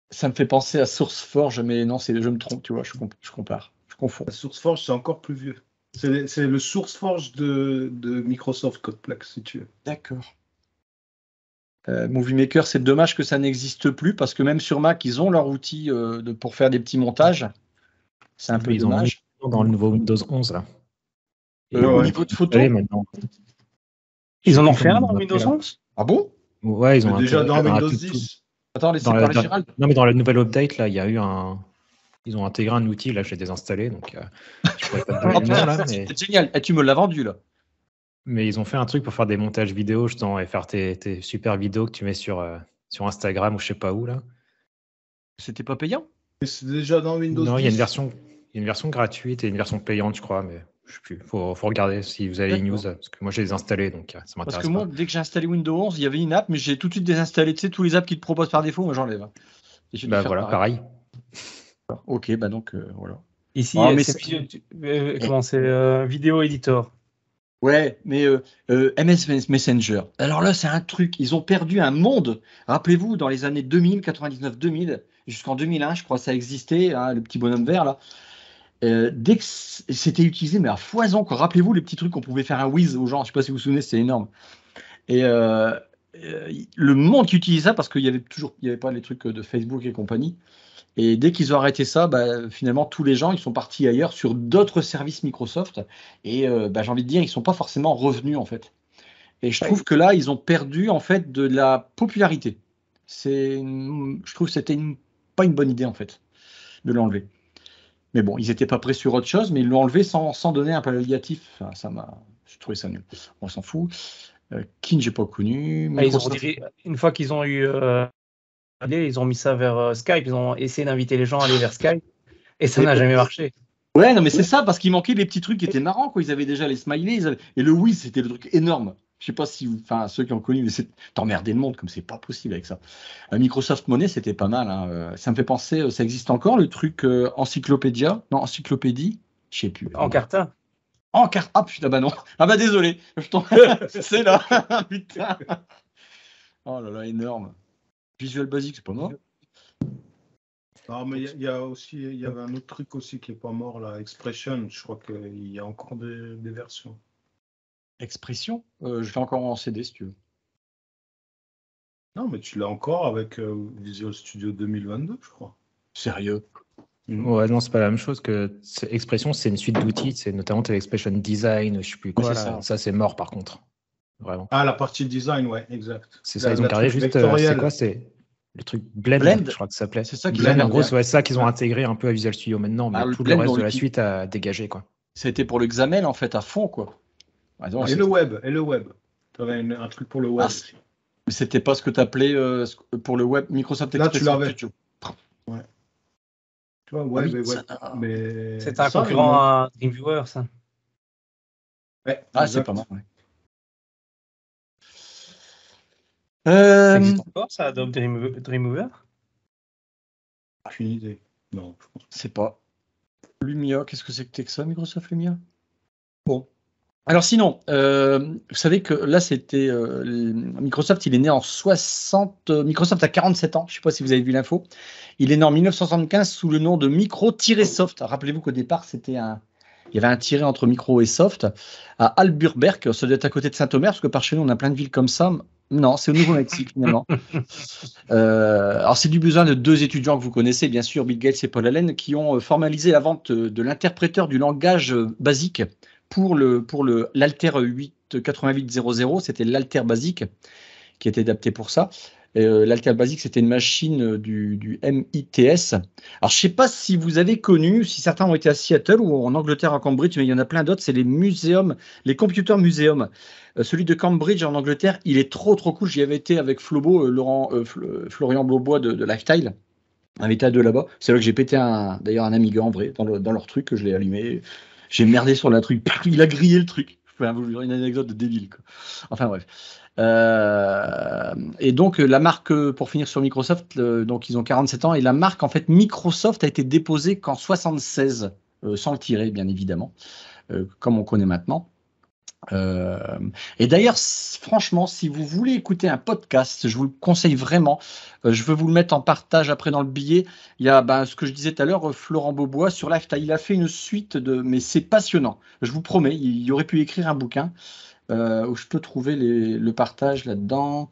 B: Ça me fait penser à SourceForge, mais non, je me trompe, tu vois, je compare, je confonds.
F: SourceForge, c'est encore plus vieux. C'est le SourceForge de Microsoft Codeplex, si tu veux.
B: D'accord. Movie Maker, c'est dommage que ça n'existe plus, parce que même sur Mac, ils ont leur outil pour faire des petits montages. C'est un peu dommage.
D: Dans le nouveau Windows 11, là.
B: Au niveau de photo,
D: maintenant.
C: Ils en ont fait un dans Windows 11?
B: Ah bon?
D: Ouais, ils ont
F: déjà dans Windows 10.
B: Attends, laissez parler Gérald.
D: Non, mais dans le nouvel update, là, il y a eu ils ont intégré un outil, là, j'ai désinstallé, donc je pourrais pas te donner le nom, là. Mais...
B: C'est génial, et tu me l'as vendu, là.
D: Mais ils ont fait un truc pour faire des montages vidéo, justement, et faire tes super vidéos que tu mets sur Instagram ou je sais pas où, là.
B: C'était pas payant?
F: C'est déjà dans Windows 10.
D: Non, il y a une version gratuite et une version payante, je crois, mais je sais plus. Faut regarder si vous avez les news, parce que moi, j'ai désinstallé, donc ça m'intéresse.
B: Parce que moi, dès que j'ai installé Windows 11, il y avait une app, mais j'ai tout de suite désinstallé. Tu sais, tous les apps qu'ils te proposent par défaut, moi, j'enlève.
D: Bah voilà, pareil.
B: Ok, bah donc, voilà.
C: Ici, c'est Vidéo Editor.
B: Ouais, mais MS Messenger. Alors là, c'est un truc. Ils ont perdu un monde. Rappelez-vous, dans les années 2000, 99, 2000, jusqu'en 2001, je crois, ça existait, hein, le petit bonhomme vert là. Dès que c'était utilisé, mais à foison, quoi. Rappelez-vous les petits trucs qu'on pouvait faire un whiz aux gens. Je ne sais pas si vous vous souvenez, c'était énorme. Et le monde qui utilisait ça, parce qu'il y avait pas les trucs de Facebook et compagnie. Et dès qu'ils ont arrêté ça, finalement, tous les gens, ils sont partis ailleurs sur d'autres services Microsoft. Et j'ai envie de dire, ils ne sont pas forcément revenus, en fait. Et je trouve que là, ils ont perdu, en fait, de la popularité. Je trouve que c'était pas une bonne idée, en fait, de l'enlever. Mais bon, ils n'étaient pas prêts sur autre chose, mais ils l'ont enlevé sans donner un palliatif. Enfin, je trouvais ça nul. On s'en fout. Kin, j'ai pas connu.
C: Une fois qu'ils ont eu... ils ont mis ça vers Skype, ils ont essayé d'inviter les gens à aller vers Skype, et ça n'a jamais marché.
B: Ouais, non, mais c'est ça, parce qu'il manquait les petits trucs qui étaient marrants, quoi. Ils avaient déjà les smileys, et le Wiz, c'était le truc énorme. Je sais pas si, ceux qui ont connu, mais t'emmerdais le monde, comme c'est pas possible avec ça. Microsoft Money, c'était pas mal, hein. Ça me fait penser, ça existe encore, le truc encyclopédia? Non, encyclopédie? Je sais plus.
C: Encarta.
B: Ah putain, bah non. Ah bah désolé. C'est là. Putain. Oh là là, énorme. Visual Basic, c'est pas mort.
F: Non, mais il y avait un autre truc aussi qui est pas mort, là, Expression. Je crois qu'il y a encore des versions.
B: Expression je fais encore en CD si tu veux.
F: Non, mais tu l'as encore avec Visual Studio 2022, je crois.
B: Sérieux?
D: Ouais, non, c'est pas la même chose que Expression, c'est une suite d'outils, c'est notamment Expression Design, je sais plus quoi.
B: Ouais,
D: là. Ça, c'est mort par contre. Vraiment.
F: Ah, la partie design, ouais, exact.
D: C'est ça, ils ont gardé juste. C'est quoi? C'est le truc Blend, je crois que ça s'appelait.
B: C'est ça
D: Blend, en gros, c'est ça qu'ils ont intégré un peu à Visual Studio maintenant, mais tout le reste de la suite a dégagé, quoi.
B: C'était pour le XAML en fait à fond, quoi.
F: Non, et le web. Tu avais un truc pour le web.
B: Mais c'était pas ce que tu appelais pour le web Microsoft Expression Studio.
F: Ouais. Tu vois, web et web. Mais
C: c'est un concurrent à Dreamviewer, ça.
F: Ouais,
B: c'est pas mal. Ouais.
C: Ça existe encore, ça, Adobe Dreamweaver?
F: Aucune idée. Non, je pense.
B: C'est pas. Lumia, qu'est-ce que c'est que ça, Microsoft Lumia? Bon. Alors sinon, vous savez que là, c'était Microsoft, il est né en 60. Microsoft a 47 ans, je ne sais pas si vous avez vu l'info. Il est né en 1975 sous le nom de Micro-Soft. Rappelez-vous qu'au départ, il y avait un tiret entre Micro et Soft à Albuquerque, ça doit être à côté de Saint-Omer, parce que par chez nous, on a plein de villes comme ça. Non, c'est au Nouveau-Mexique finalement. Alors c'est du besoin de deux étudiants que vous connaissez, bien sûr, Bill Gates et Paul Allen, qui ont formalisé la vente de l'interpréteur du langage basique pour l'Alter 8800, c'était l'Alter basique qui était adapté pour ça. L'Alter basique, c'était une machine du MITS. Alors, je ne sais pas si vous avez connu, si certains ont été à Seattle ou en Angleterre à Cambridge, mais il y en a plein d'autres, c'est les muséums, les Computer Museum. Celui de Cambridge en Angleterre, il est trop cool. J'y avais été avec Flobo, Florian Beaubois de Lifestyle. Invité à deux là-bas. C'est là que j'ai pété d'ailleurs un Amiga en vrai, dans leur truc, que je l'ai allumé. J'ai merdé sur la truc. Il a grillé le truc. Enfin, vous dire une anecdote de débile, quoi. Enfin bref. Et donc la marque, pour finir sur Microsoft, donc ils ont 47 ans et la marque en fait Microsoft a été déposée qu'en 76, sans le tirer bien évidemment, comme on connaît maintenant. Et d'ailleurs, franchement, si vous voulez écouter un podcast, je vous le conseille vraiment. Je veux vous le mettre en partage après dans le billet. Il y a ce que je disais tout à l'heure, Florent Beaubois sur Lifestyle. Il a fait une suite mais c'est passionnant. Je vous promets, il aurait pu écrire un bouquin où je peux trouver le partage là-dedans.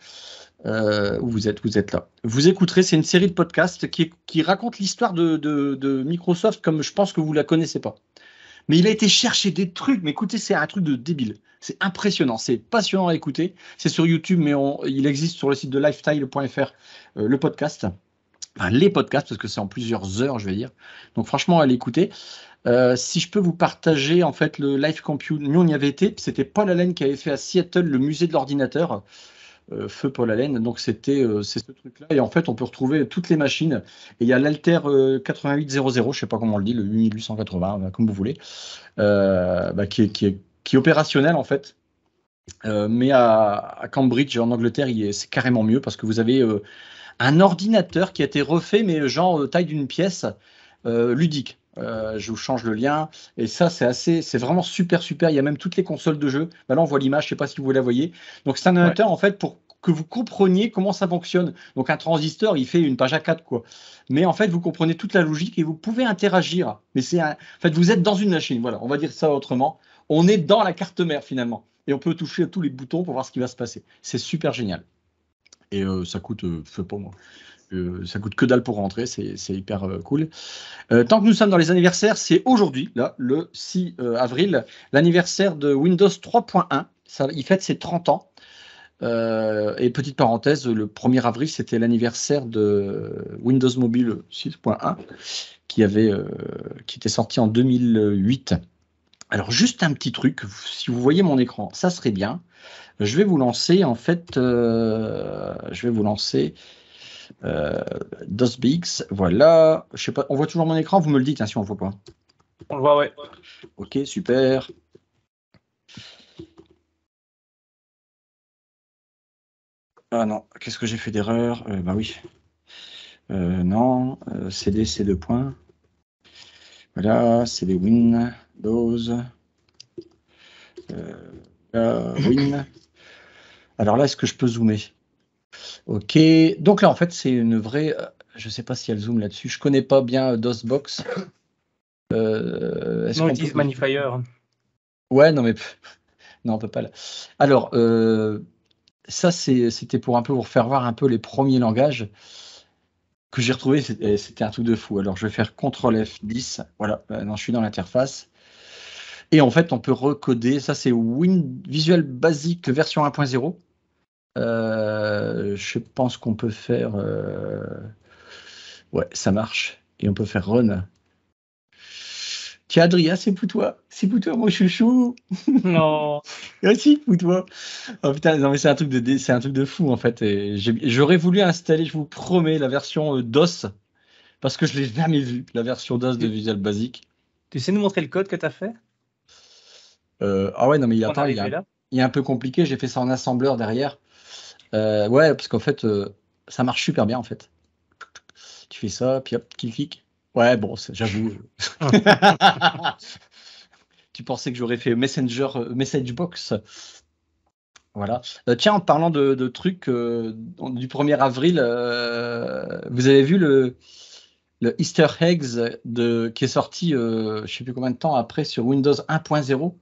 B: Où vous êtes là. Vous écouterez, c'est une série de podcasts qui raconte l'histoire de Microsoft comme je pense que vous la connaissez pas. Mais il a été chercher des trucs, mais écoutez, c'est un truc de débile. C'est impressionnant, c'est passionnant à écouter. C'est sur YouTube, mais il existe sur le site de lifestyle.fr, le podcast. Enfin, les podcasts, parce que c'est en plusieurs heures, je vais dire. Donc franchement, allez écouter. Si je peux vous partager en fait le Live Compute, nous on y avait été, c'était Paul Allen qui avait fait à Seattle le musée de l'ordinateur. Feu Paul Allen, donc c'est ce truc-là, et en fait on peut retrouver toutes les machines, et il y a l'Alter 8800, je ne sais pas comment on le dit, le 8880, comme vous voulez, qui est opérationnel en fait, mais à Cambridge en Angleterre c'est carrément mieux parce que vous avez un ordinateur qui a été refait, mais genre taille d'une pièce, ludique. Je vous change le lien, et ça c'est vraiment super. Il y a même toutes les consoles de jeu. Là on voit l'image, je sais pas si vous la voyez. Donc c'est un ordinateur en fait pour que vous compreniez comment ça fonctionne. Donc un transistor, il fait une page A4 quoi. Mais en fait vous comprenez toute la logique et vous pouvez interagir. Mais en fait vous êtes dans une machine. Voilà, on va dire ça autrement. On est dans la carte mère finalement, et on peut toucher à tous les boutons pour voir ce qui va se passer. C'est super génial. Et ça coûte, pour moi. Ça coûte que dalle pour rentrer, c'est hyper cool. Tant que nous sommes dans les anniversaires, c'est aujourd'hui, là, le 6 avril, l'anniversaire de Windows 3.1. Il fête ses 30 ans. Et petite parenthèse, le 1er avril, c'était l'anniversaire de Windows Mobile 6.1 qui était sorti en 2008. Alors, juste un petit truc, si vous voyez mon écran, ça serait bien. Je vais vous lancer, en fait, DOSBX, voilà. Je sais pas, on voit toujours mon écran, vous me le dites si on le voit pas.
C: On le voit, ouais.
B: Ok, super. Ah non, qu'est-ce que j'ai fait d'erreur? Bah oui. Non, CD, c'est 2 points. Voilà, CD Windows. Win. Alors là, est-ce que je peux zoomer? Ok, donc là en fait c'est une vraie, je ne sais pas si elle zoome là-dessus, je connais pas bien DOSBox.
C: Non, on utilise Magnifier.
B: Ouais, non mais non, on peut pas là. Alors ça c'était pour un peu vous faire voir un peu les premiers langages que j'ai retrouvés, c'était un truc de fou. Alors je vais faire CTRL F10, voilà, non, je suis dans l'interface. Et en fait on peut recoder, ça c'est Visual Basic version 1.0. Je pense qu'on peut faire... Ouais, ça marche. Et on peut faire run. Tiens, Adrien, c'est pour toi, mon chouchou.
C: Non.
B: Si, pour toi. Oh putain, non, mais c'est un truc de fou, en fait. Et j'aurais voulu installer, je vous promets, la version DOS, parce que je ne l'ai jamais vue, la version DOS de Visual Basic.
C: Tu sais nous montrer le code que tu as fait?
B: Ah ouais, non, mais il est un peu compliqué. J'ai fait ça en assembleur derrière. Ouais, parce qu'en fait, ça marche super bien en fait. Tu fais ça, puis hop, clic. Ouais, bon, j'avoue. Tu pensais que j'aurais fait Messenger, Message Box. Voilà. Tiens, en parlant de trucs du 1er avril, vous avez vu le Easter eggs qui est sorti, je ne sais plus combien de temps après, sur Windows 1.0.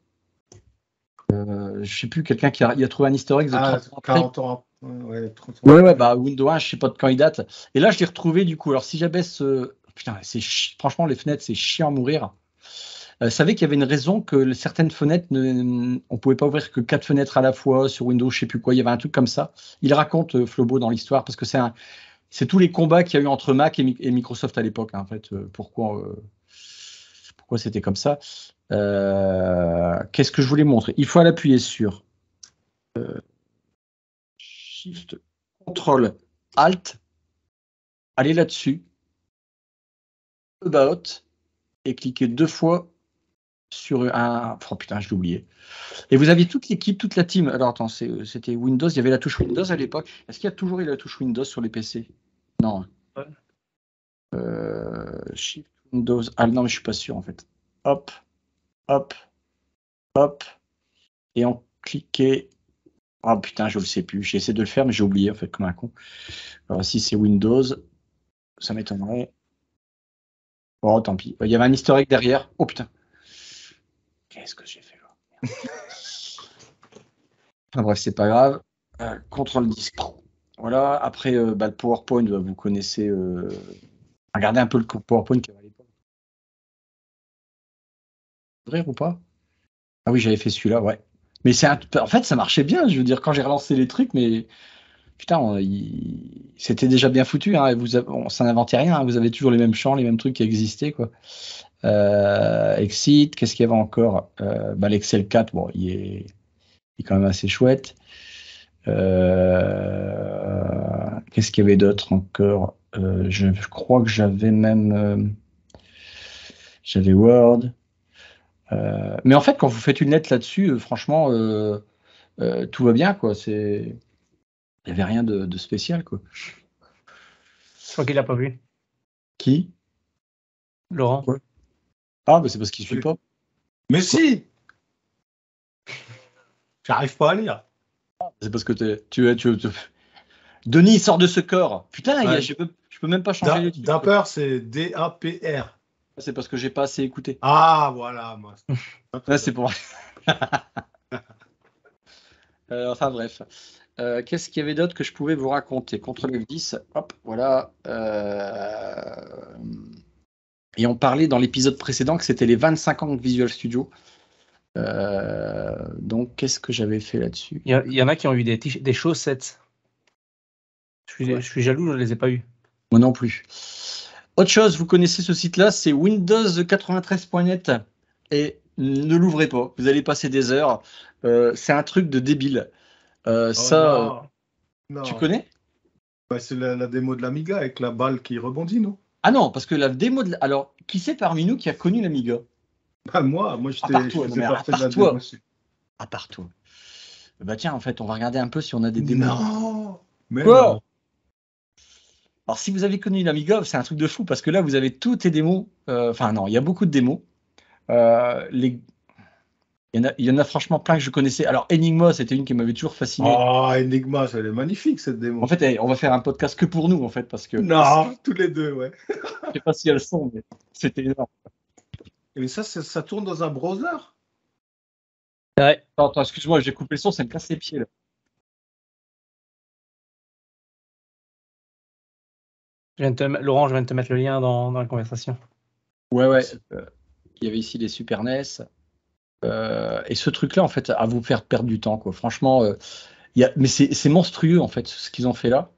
B: Je ne sais plus, quelqu'un qui a trouvé un Easter egg de 30 ans après.
F: 40 ans. Ouais, 30 ans.
B: Ouais, bah Windows 1, je ne sais pas de quand il date. Et là, je l'ai retrouvé du coup. Alors, si j'abaisse. Putain, franchement, les fenêtres, c'est chiant à mourir. Savez qu'il y avait une raison que certaines fenêtres, on pouvait pas ouvrir que 4 fenêtres à la fois sur Windows, je sais plus quoi. Il y avait un truc comme ça. Il raconte Flobo dans l'histoire parce que c'est tous les combats qu'il y a eu entre Mac et Microsoft à l'époque. Hein, en fait, pourquoi c'était comme ça. Qu'est-ce que je voulais montrer? Il faut appuyer sur Shift, Control, Alt, aller là-dessus, About, et cliquer 2 fois sur un. Oh putain, je l'ai oublié. Et vous aviez toute l'équipe, toute la team. Alors attends, c'était Windows, il y avait la touche Windows à l'époque. Est-ce qu'il y a toujours eu la touche Windows sur les PC? Non.
C: Ouais.
B: Shift Windows. Ah non, mais je suis pas sûr en fait. Hop, hop, hop. Et on cliquait. Ah putain, je le sais plus. J'ai essayé de le faire, mais j'ai oublié en fait, comme un con. Alors si c'est Windows, ça m'étonnerait. Oh, tant pis. Il y avait un easter egg derrière. Oh putain. Qu'est-ce que j'ai fait là? Enfin bref, c'est pas grave. Contrôle disque. Voilà. Après, le PowerPoint, vous connaissez. Regardez un peu le PowerPoint qu'il y avait à l'époque. Ouvrir ou pas? Ah oui, j'avais fait celui-là, ouais. Mais en fait, ça marchait bien. Je veux dire, quand j'ai relancé les trucs, mais putain, c'était déjà bien foutu. Hein, on s'en inventait rien. Hein, vous avez toujours les mêmes champs, les mêmes trucs qui existaient, quoi. Exit, qu'est-ce qu'il y avait encore? L'Excel 4, bon, il est quand même assez chouette. Qu'est-ce qu'il y avait d'autre encore? Je crois que j'avais même j'avais Word. Mais en fait, quand vous faites une lettre là-dessus, franchement, tout va bien, quoi. Il n'y avait rien de spécial, quoi.
C: Je crois qu'il l'a pas vu.
B: Qui?
C: Laurent.
B: Ouais. Ah, c'est parce qu'il ne suit pas.
F: Mais si! J'arrive pas à lire.
B: C'est parce que tu Denis sort de ce corps. Putain,
F: Ouais.
B: je peux même pas changer les trucs.
F: Dapper, c'est D-A-P-R.
B: C'est parce que j'ai pas assez écouté.
F: Ah, voilà. Moi.
B: Ouais, c'est pour. Enfin bref. Qu'est-ce qu'il y avait d'autre que je pouvais vous raconter? Ctrl F10, hop, voilà. Et on parlait dans l'épisode précédent que c'était les 25 ans de Visual Studio. Donc, qu'est-ce que j'avais fait là-dessus?
C: Il y en a qui ont eu des chaussettes. Je suis jaloux, je ne les ai pas eues.
B: Moi non plus. Autre chose, vous connaissez ce site-là, c'est Windows93.net. Et ne l'ouvrez pas, vous allez passer des heures. C'est un truc de débile.
F: Non.
B: Tu connais?
F: C'est la démo de l'Amiga avec la balle qui rebondit, non?
B: Ah non, parce que la démo de... Alors, qui c'est parmi nous qui a connu l'Amiga?
F: Moi, je faisais partie de la
B: toi.
F: démo aussi.
B: À part toi. Bah tiens, en fait, on va regarder un peu si on a des démos.
F: Non. Mais
B: quoi?
F: non.
B: Alors, si vous avez connu l'Amiga, c'est un truc de fou parce que là, vous avez toutes les démos. Enfin, non, il y a beaucoup de démos. Il y en a franchement plein que je connaissais. Alors, Enigma, c'était une qui m'avait toujours fasciné.
F: Oh, Enigma, elle est magnifique cette démo.
B: En fait, on va faire un podcast que pour nous, en fait, parce que.
F: Non, tous les deux, ouais.
B: Je sais pas si elles sont, mais c'était énorme.
F: Mais ça tourne dans un browser?
C: Ouais.
B: Attends, excuse-moi, j'ai coupé le son, ça me casse les pieds là.
C: Laurent, je viens de te mettre le lien dans la conversation.
B: Ouais. Il y avait ici les Super NES. Et ce truc-là, en fait, à vous faire perdre du temps, quoi. Franchement, mais c'est monstrueux, en fait, ce qu'ils ont fait là.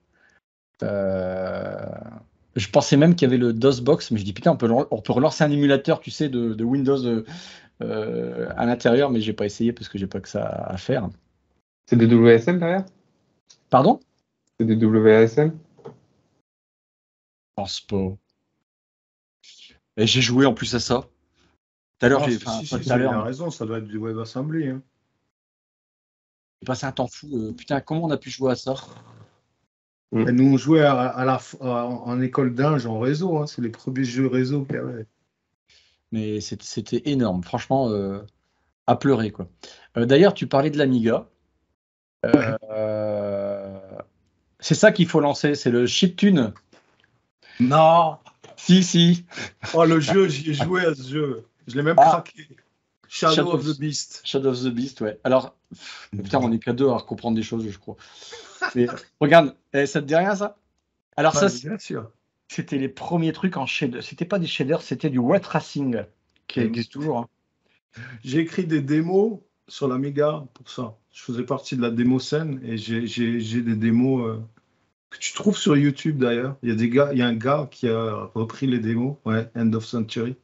B: Je pensais même qu'il y avait le DOSBox, mais je dis putain, on peut relancer un émulateur, tu sais, de Windows à l'intérieur, mais j'ai pas essayé parce que j'ai pas que ça à faire.
E: C'est des WSM derrière?
B: Pardon?
E: C'est des WSM?
B: Je pense pas. Et j'ai joué en plus à ça. Tout à l'heure,
F: il a raison, ça doit être du WebAssembly. Hein.
B: J'ai passé un temps fou. Putain, comment on a pu jouer à ça?
F: Et nous, on jouait en école d'Inge en réseau. Hein. C'est les premiers jeux réseau qu'il y avait.
B: Mais c'était énorme. Franchement, à pleurer, quoi. D'ailleurs, tu parlais de l'Amiga. C'est ça qu'il faut lancer, c'est le chiptune.
F: Non.
B: Si.
F: Oh, le jeu, j'y ai joué à ce jeu. Je l'ai même craqué. Shadow of the Beast.
B: Shadow of the Beast, ouais. Alors, putain, on est qu'à deux à comprendre des choses, je crois. Mais, regarde, ça te dit rien, ça? Alors,
F: Ouais,
B: ça,
F: bien sûr.
B: c'était les premiers trucs en shader. C'était pas des shaders, c'était du ray tracing qui existe toujours. Hein.
F: J'ai écrit des démos sur l'Amiga pour ça. Je faisais partie de la démo scène et j'ai des démos que tu trouves sur YouTube d'ailleurs. Il y a un gars qui a repris les démos, ouais, End of Century.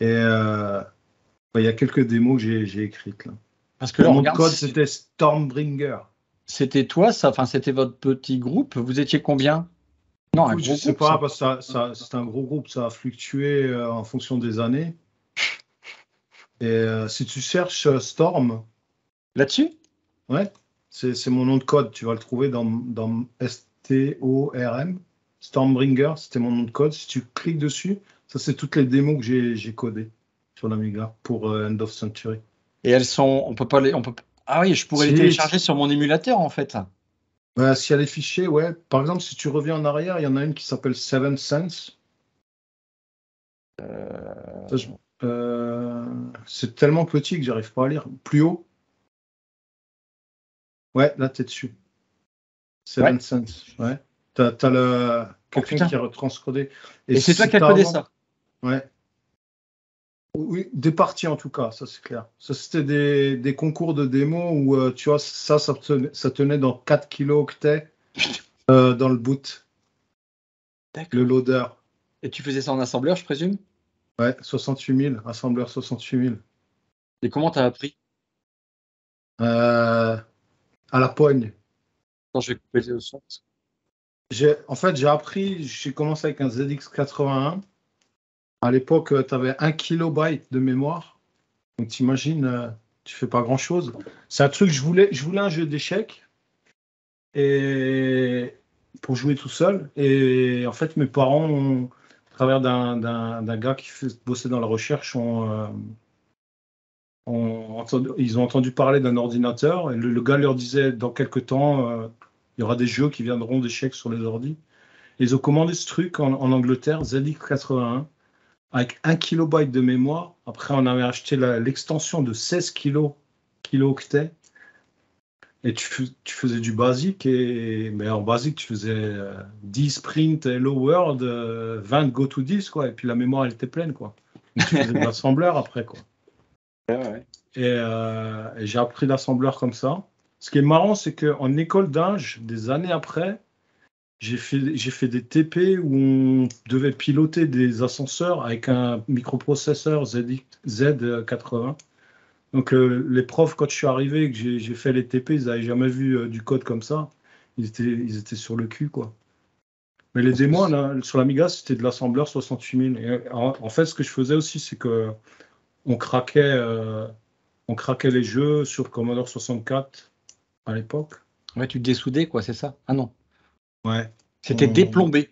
F: Et il y a quelques démos que j'ai écrites là.
B: Parce que là,
F: Mon
B: regarde,
F: code c'était Stormbringer.
B: c'était toi, ça, enfin, c'était votre petit groupe. Vous étiez combien? Non, un
F: Écoute,
B: gros
F: je sais
B: groupe,
F: pas, parce que c'est un gros groupe, ça a fluctué en fonction des années. Et si tu cherches Storm,
B: là-dessus?
F: ouais, c'est mon nom de code. Tu vas le trouver dans STORM. Stormbringer, c'était mon nom de code. Si tu cliques dessus, ça, c'est toutes les démos que j'ai codées sur l'Amiga pour End of Century.
B: Et elles sont, on peut pas les, on peut. Ah oui, je pourrais les télécharger sur mon émulateur en fait.
F: S'il y a les fichiers, ouais. Par exemple, si tu reviens en arrière, il y en a une qui s'appelle Seven Sense. C'est tellement petit que j'arrive pas à lire. Plus haut. Ouais, là, t'es dessus. Seven Sense. Ouais. T'as quelqu'un qui a retranscodé.
B: Et c'est toi qui as codé ça?
F: Ouais. Oui, des parties en tout cas, ça c'est clair. Ça c'était des concours de démo où tu vois, ça tenait dans 4 kilooctets dans le boot. Le loader.
B: Et tu faisais ça en assembleur, je présume?
F: Ouais, 68 000, assembleur 68 000.
B: Et comment t'as appris?
F: À la poigne.
B: Attends, je vais couper le son.
F: En fait, j'ai commencé avec un ZX81. À l'époque, tu avais 1 kilobyte de mémoire. Donc, t'imagines, tu fais pas grand-chose. C'est un truc, je voulais un jeu d'échecs et pour jouer tout seul. Et en fait, mes parents, à travers d'un gars qui bossait dans la recherche, ils ont entendu parler d'un ordinateur. Et le gars leur disait, dans quelques temps, il y aura des jeux qui viendront d'échecs sur les ordi. Et ils ont commandé ce truc en Angleterre, ZX81. Avec 1 kilobyte de mémoire. Après, on avait acheté l'extension de 16 kilooctets. Et tu faisais du basique. Mais en basique, tu faisais 10 print Hello World, 20 go to 10, quoi. Et puis la mémoire, elle était pleine, quoi. Donc, tu faisais de l'assembleur après, quoi.
B: Ouais.
F: Et j'ai appris l'assembleur comme ça. Ce qui est marrant, c'est qu'en école d'Inge, des années après, j'ai fait des TP où on devait piloter des ascenseurs avec un microprocesseur Z80. Donc les profs, quand je suis arrivé et que j'ai fait les TP, ils n'avaient jamais vu du code comme ça. Ils étaient sur le cul, quoi. Mais les démos là, sur l'Amiga, c'était de l'assembleur 68 000. Et en fait, ce que je faisais aussi, c'est que on craquait les jeux sur Commodore 64 à l'époque.
B: Ouais, tu dessoudais, quoi, c'est ça? Ah non.
F: Ouais.
B: C'était déplombé.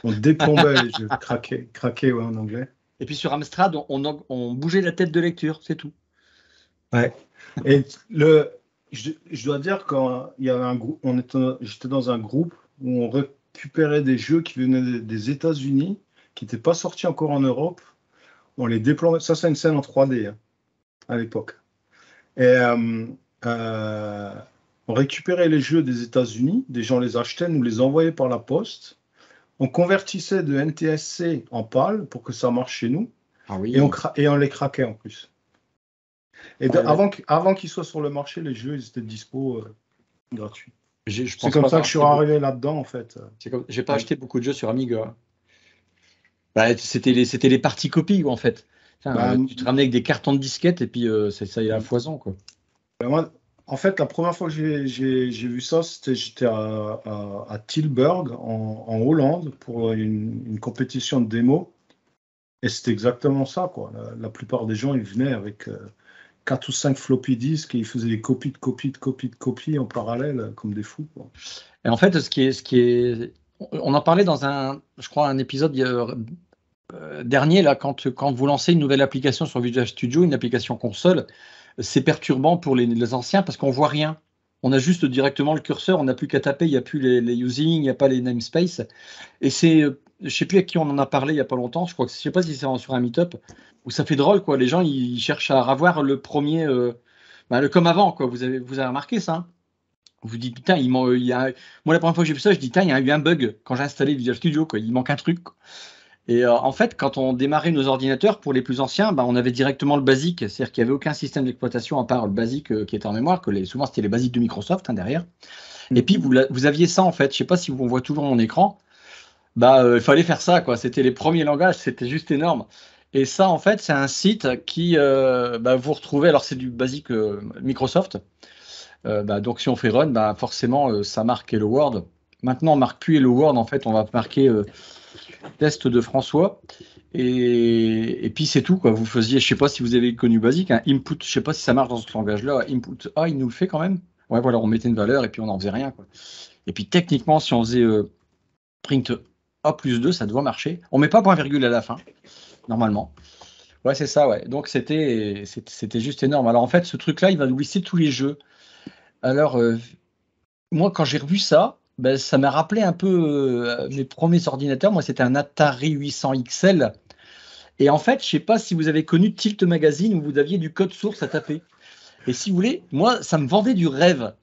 F: On déplombait les jeux, craquer ouais, en anglais.
B: Et puis sur Amstrad, on bougeait la tête de lecture, c'est tout.
F: Ouais. Et je dois dire quand il y avait un groupe, j'étais dans un groupe où on récupérait des jeux qui venaient des États-Unis, qui n'étaient pas sortis encore en Europe. On les déplombait. Ça, c'est une scène en 3D hein, à l'époque. Et on récupérait les jeux des États-Unis, des gens les achetaient, nous les envoyaient par la poste. On convertissait de NTSC en PAL pour que ça marche chez nous.
B: Ah oui.
F: Et on les craquait en plus. Et avant qu'ils soient sur le marché, les jeux ils étaient dispo gratuits. C'est comme ça que je suis arrivé là-dedans en fait.
B: J'ai pas acheté beaucoup de jeux sur Amiga. Bah, c'était les parties copies en fait. Tu te ramenais avec des cartons de disquettes et puis ça y est à foison quoi.
F: Moi, en fait, la première fois que j'ai vu ça, j'étais à Tilburg en Hollande pour une compétition de démo. Et c'était exactement ça, quoi. La plupart des gens, ils venaient avec 4 ou 5 floppy disks et ils faisaient des copies de copies en parallèle comme des fous, quoi.
B: Et en fait, on en parlait dans je crois, un épisode dernier, là, quand vous lancez une nouvelle application sur Visual Studio, une application console, c'est perturbant pour les anciens parce qu'on voit rien. On a juste directement le curseur, on n'a plus qu'à taper, il n'y a plus les using, il n'y a pas les namespaces. Et je ne sais plus à qui on en a parlé il n'y a pas longtemps, je ne sais pas si c'est sur un meet-up, où ça fait drôle, quoi. Les gens, ils cherchent à revoir le premier, le comme avant, quoi. Vous avez remarqué ça, hein? Vous dites, putain, moi, la première fois que j'ai vu ça, je dis, putain, il y a eu un bug quand j'ai installé Visual Studio, quoi. Il manque un truc, quoi. Et en fait, quand on démarrait nos ordinateurs, pour les plus anciens, on avait directement le basique, c'est-à-dire qu'il n'y avait aucun système d'exploitation à part le basique qui était en mémoire, souvent c'était les basiques de Microsoft derrière. Et puis vous aviez ça en fait, je ne sais pas si on voit toujours mon écran, il fallait faire ça, quoi. C'était les premiers langages, c'était juste énorme. Et ça en fait, c'est un site qui vous retrouvez, alors c'est du basique Microsoft. Donc si on fait run, forcément ça marque Hello World. Maintenant on marque plus Hello World, en fait on va marquer test de François et puis c'est tout, quoi. Vous faisiez, je sais pas si vous avez connu basique, un input, je sais pas si ça marche dans ce langage-là, input, il nous le fait quand même. Ouais, voilà, on mettait une valeur et puis on n'en faisait rien, quoi. Et puis techniquement, si on faisait print A plus 2, ça doit marcher. On met pas point virgule à la fin, normalement. Ouais, c'est ça, ouais. Donc c'était juste énorme. Alors en fait, ce truc-là, il va nous lister tous les jeux. Alors, moi, quand j'ai revu ça, ça m'a rappelé un peu mes premiers ordinateurs. Moi, c'était un Atari 800 XL. Et en fait, je ne sais pas si vous avez connu Tilt Magazine où vous aviez du code source à taper. Et si vous voulez, moi, ça me vendait du rêve.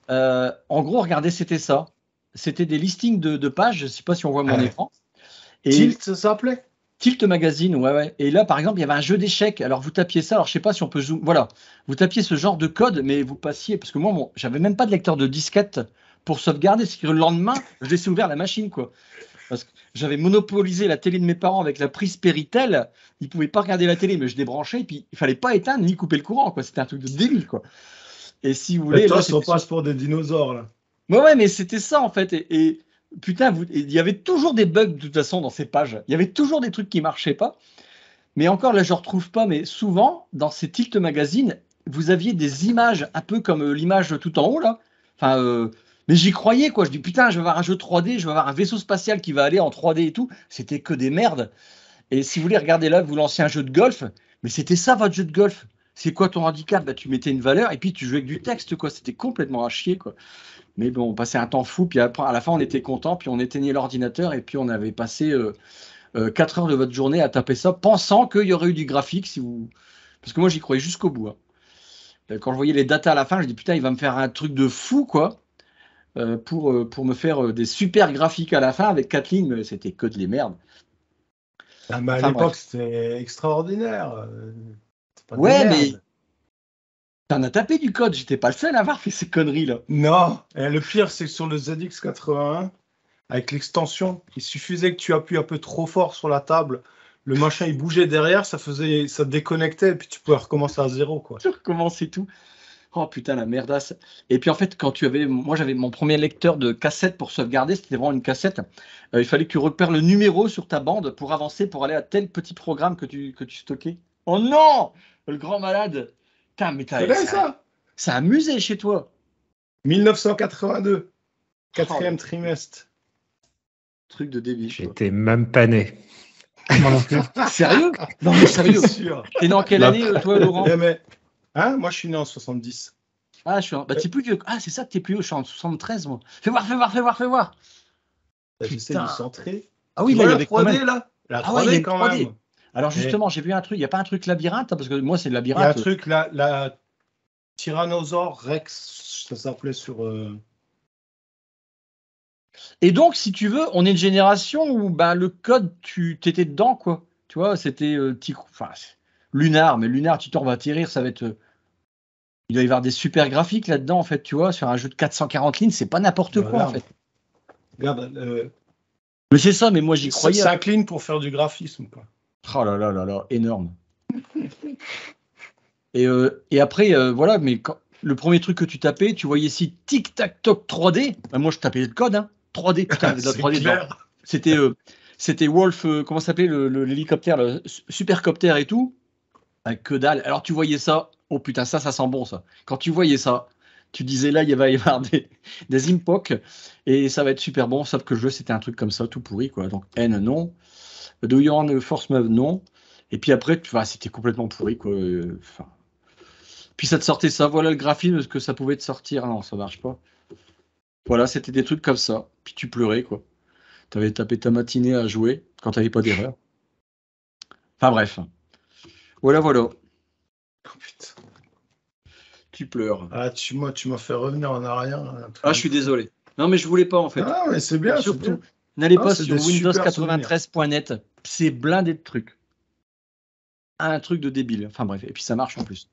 B: En gros, regardez, c'était ça. C'était des listings de pages. Je ne sais pas si on voit mon écran. Et
F: Tilt, ça s'appelait
B: Tilt Magazine, ouais. Et là, par exemple, il y avait un jeu d'échecs. Alors, vous tapiez ça. Alors, je ne sais pas si on peut zoom. Voilà. Vous tapiez ce genre de code, mais vous passiez. Parce que moi, j'avais même pas de lecteur de disquette pour sauvegarder. C'est que le lendemain, je laissais ouvert la machine, quoi. Parce que j'avais monopolisé la télé de mes parents avec la prise Péritel. Ils ne pouvaient pas regarder la télé, mais je débranchais. Et puis, il ne fallait pas éteindre ni couper le courant, quoi. C'était un truc de débile, quoi. Et si vous voulez.
F: Toi, on passe pour des dinosaures, là.
B: Ouais, mais c'était ça, en fait. Et putain, il y avait toujours des bugs, de toute façon, dans ces pages. Il y avait toujours des trucs qui ne marchaient pas. Mais encore, là, je ne retrouve pas. Mais souvent, dans ces Tilt Magazine, vous aviez des images, un peu comme l'image tout en haut, là. Enfin, mais j'y croyais, quoi. Je dis, putain, je vais avoir un jeu 3D, je vais avoir un vaisseau spatial qui va aller en 3D et tout. C'était que des merdes. Et si vous voulez regarder là, vous lancez un jeu de golf, mais c'était ça, votre jeu de golf. C'est quoi ton handicap? Tu mettais une valeur et puis tu jouais avec du texte, quoi. C'était complètement à chier, quoi. Mais bon, on passait un temps fou, puis après, à la fin, on était content, puis on éteignait l'ordinateur, et puis on avait passé 4 heures de votre journée à taper ça, pensant qu'il y aurait eu du graphique, parce que moi, j'y croyais jusqu'au bout, hein. Quand je voyais les datas à la fin, je dis, putain, il va me faire un truc de fou, quoi. Pour me faire des super graphiques à la fin avec 4 lignes, mais c'était que de les merdes.
F: Ah, mais à l'époque, c'était extraordinaire.
B: Ouais, mais t'en as tapé du code, j'étais pas le seul à avoir fait ces conneries-là.
F: Non, et le pire, c'est que sur le ZX81, avec l'extension, il suffisait que tu appuies un peu trop fort sur la table, le machin il bougeait derrière, ça déconnectait, et puis tu pouvais recommencer à zéro, quoi.
B: Tu recommences et tout. Oh putain, la merdasse. Et puis en fait, moi j'avais mon premier lecteur de cassette pour sauvegarder, c'était vraiment une cassette. Il fallait que tu repères le numéro sur ta bande pour avancer, pour aller à tel petit programme que tu stockais. Oh non, le grand malade. Putain, mais
F: ça.
B: Ça a amusé chez toi.
F: 1982, quatrième trimestre.
B: Truc de débile.
D: J'étais même pas né.
C: Moi non plus.
B: Sérieux? Non, mais sérieux.
F: Sûr.
B: T'es dans quelle année, toi, Laurent?
F: Hein, moi, je suis né en 70.
B: Ah, t'es plus vieux. Ah, c'est ça que t'es plus vieux. Je suis en 73, moi. Fais voir.
F: J'essaie de centrer.
B: Ah oui, là, il y avait
F: 3D, là. La 3D,
B: il y a
F: quand
B: 3D.
F: même.
B: Alors, justement, j'ai vu un truc. Il n'y a pas un truc labyrinthe, parce que moi, c'est le
F: Il y
B: labyrinthe.
F: a un truc, la Tyrannosaure Rex, ça s'appelait sur.
B: Et donc, si tu veux, on est une génération où le code, tu étais dedans, quoi. Tu vois, c'était Lunar, mais Lunar, tu t'en vas atterrir, ça va être. Il doit y avoir des super graphiques là-dedans, en fait, tu vois, sur un jeu de 440 lignes, c'est pas n'importe quoi, en fait.
F: Regarde.
B: Mais c'est ça, mais moi, j'y croyais.
F: 5 lignes pour faire du graphisme, quoi.
B: Oh là là là là, énorme. Et après, voilà, mais le premier truc que tu tapais, tu voyais ici Tic Tac Toc 3D. Moi, je tapais le code, hein. 3D, putain, de la 3D dedans. C'était Wolf, comment ça s'appelait l'hélicoptère, le supercoptère et tout. Que dalle. Alors, tu voyais ça, Oh putain, ça sent bon ça. Quand tu voyais ça, tu disais là, il va y avoir des impocs et ça va être super bon, sauf que le jeu c'était un truc comme ça, tout pourri quoi. Donc N, non. Do You Want Force Move, non. Et puis après, c'était complètement pourri quoi. Puis ça te sortait ça, voilà le graphisme, ce que ça pouvait te sortir. Non, ça marche pas. Voilà, c'était des trucs comme ça. Puis tu pleurais quoi. T'avais tapé ta matinée à jouer quand t'avais pas d'erreur. Enfin bref. Voilà.
F: Oh, putain.
B: Tu pleures.
F: Ah, tu m'as fait revenir en arrière.
B: Ah, je suis désolé. Non, mais je voulais pas en fait.
F: Ah, mais c'est bien.
B: Surtout,
F: c'est bien.
B: n'allez
F: Ah,
B: pas
F: c'est
B: sur
F: des super
B: Windows93.net. C'est blindé de trucs. Un truc de débile. Enfin bref, et puis ça marche en plus.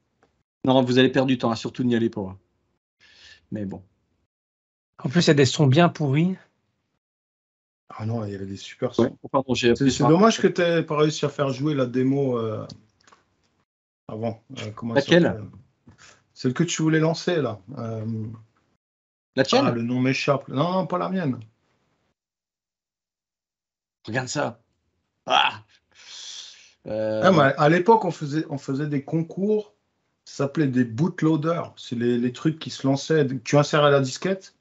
B: Non, vous allez perdre du temps, hein, surtout n'y allez pas. Hein. Mais bon.
C: En plus, il y a des sons bien pourris.
F: Ah non, il y avait des super sons.
B: Ouais. Pardon, j'ai
F: C'est dommage que tu n'aies pas réussi à faire jouer la démo avant. Comment
B: Laquelle?
F: Celle que tu voulais lancer là.
B: La tienne?
F: Le nom m'échappe. Non, pas la mienne.
B: Regarde ça. Ah
F: Mais à l'époque, on faisait des concours. Ça s'appelait des bootloaders. C'est les trucs qui se lançaient. Tu insérais la disquette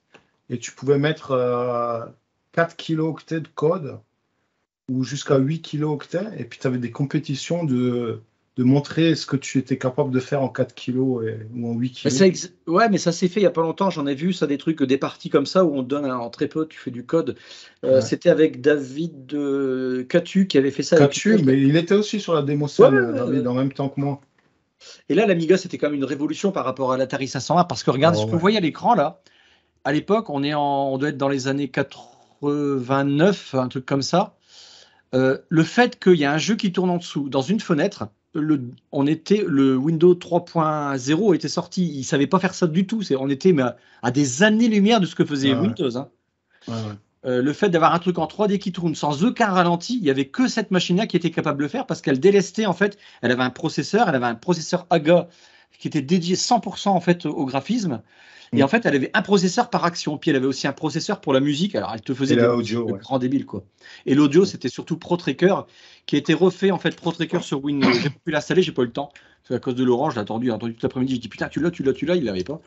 F: et tu pouvais mettre 4 kilooctets de code ou jusqu'à 8 kilooctets. Et puis, tu avais des compétitions de montrer ce que tu étais capable de faire en 4 kilos ou en 8 kilos.
B: Ouais, mais ça s'est fait il n'y a pas longtemps. J'en ai vu ça, des trucs, des parties comme ça où on te donne en très peu, tu fais du code.
F: Ouais.
B: C'était avec David Catu qui avait fait ça.
F: Catu, mais il était aussi sur la démo scène, David, en même temps que moi.
B: Et là, l'Amiga, c'était quand même une révolution par rapport à l'Atari 501 parce que regarde, ce que vous voyez à l'écran là, à l'époque, on doit être dans les années 89, un truc comme ça. Le fait qu'il y a un jeu qui tourne en dessous, dans une fenêtre, le Windows 3.0 était sorti. Il ne savait pas faire ça du tout. On était à des années-lumière de ce que faisait Windows. Hein. Le fait d'avoir un truc en 3D qui tourne sans aucun ralenti, il n'y avait que cette machine-là qui était capable de le faire parce qu'elle délestait en fait. Elle avait un processeur AGA qui était dédié 100% en fait au graphisme. Et en fait, elle avait un processeur par action. Puis elle avait aussi un processeur pour la musique. Alors, elle te faisait
F: l'audio,
B: grand débile, quoi. Et l'audio, c'était surtout ProTracker, qui a été refait, en fait, ProTracker sur Windows. J'ai pu l'installer, j'ai pas eu le temps. C'est à cause de l'orange, j'ai attendu toute l'après-midi. Je dis, putain, tu l'as, il l'avait pas.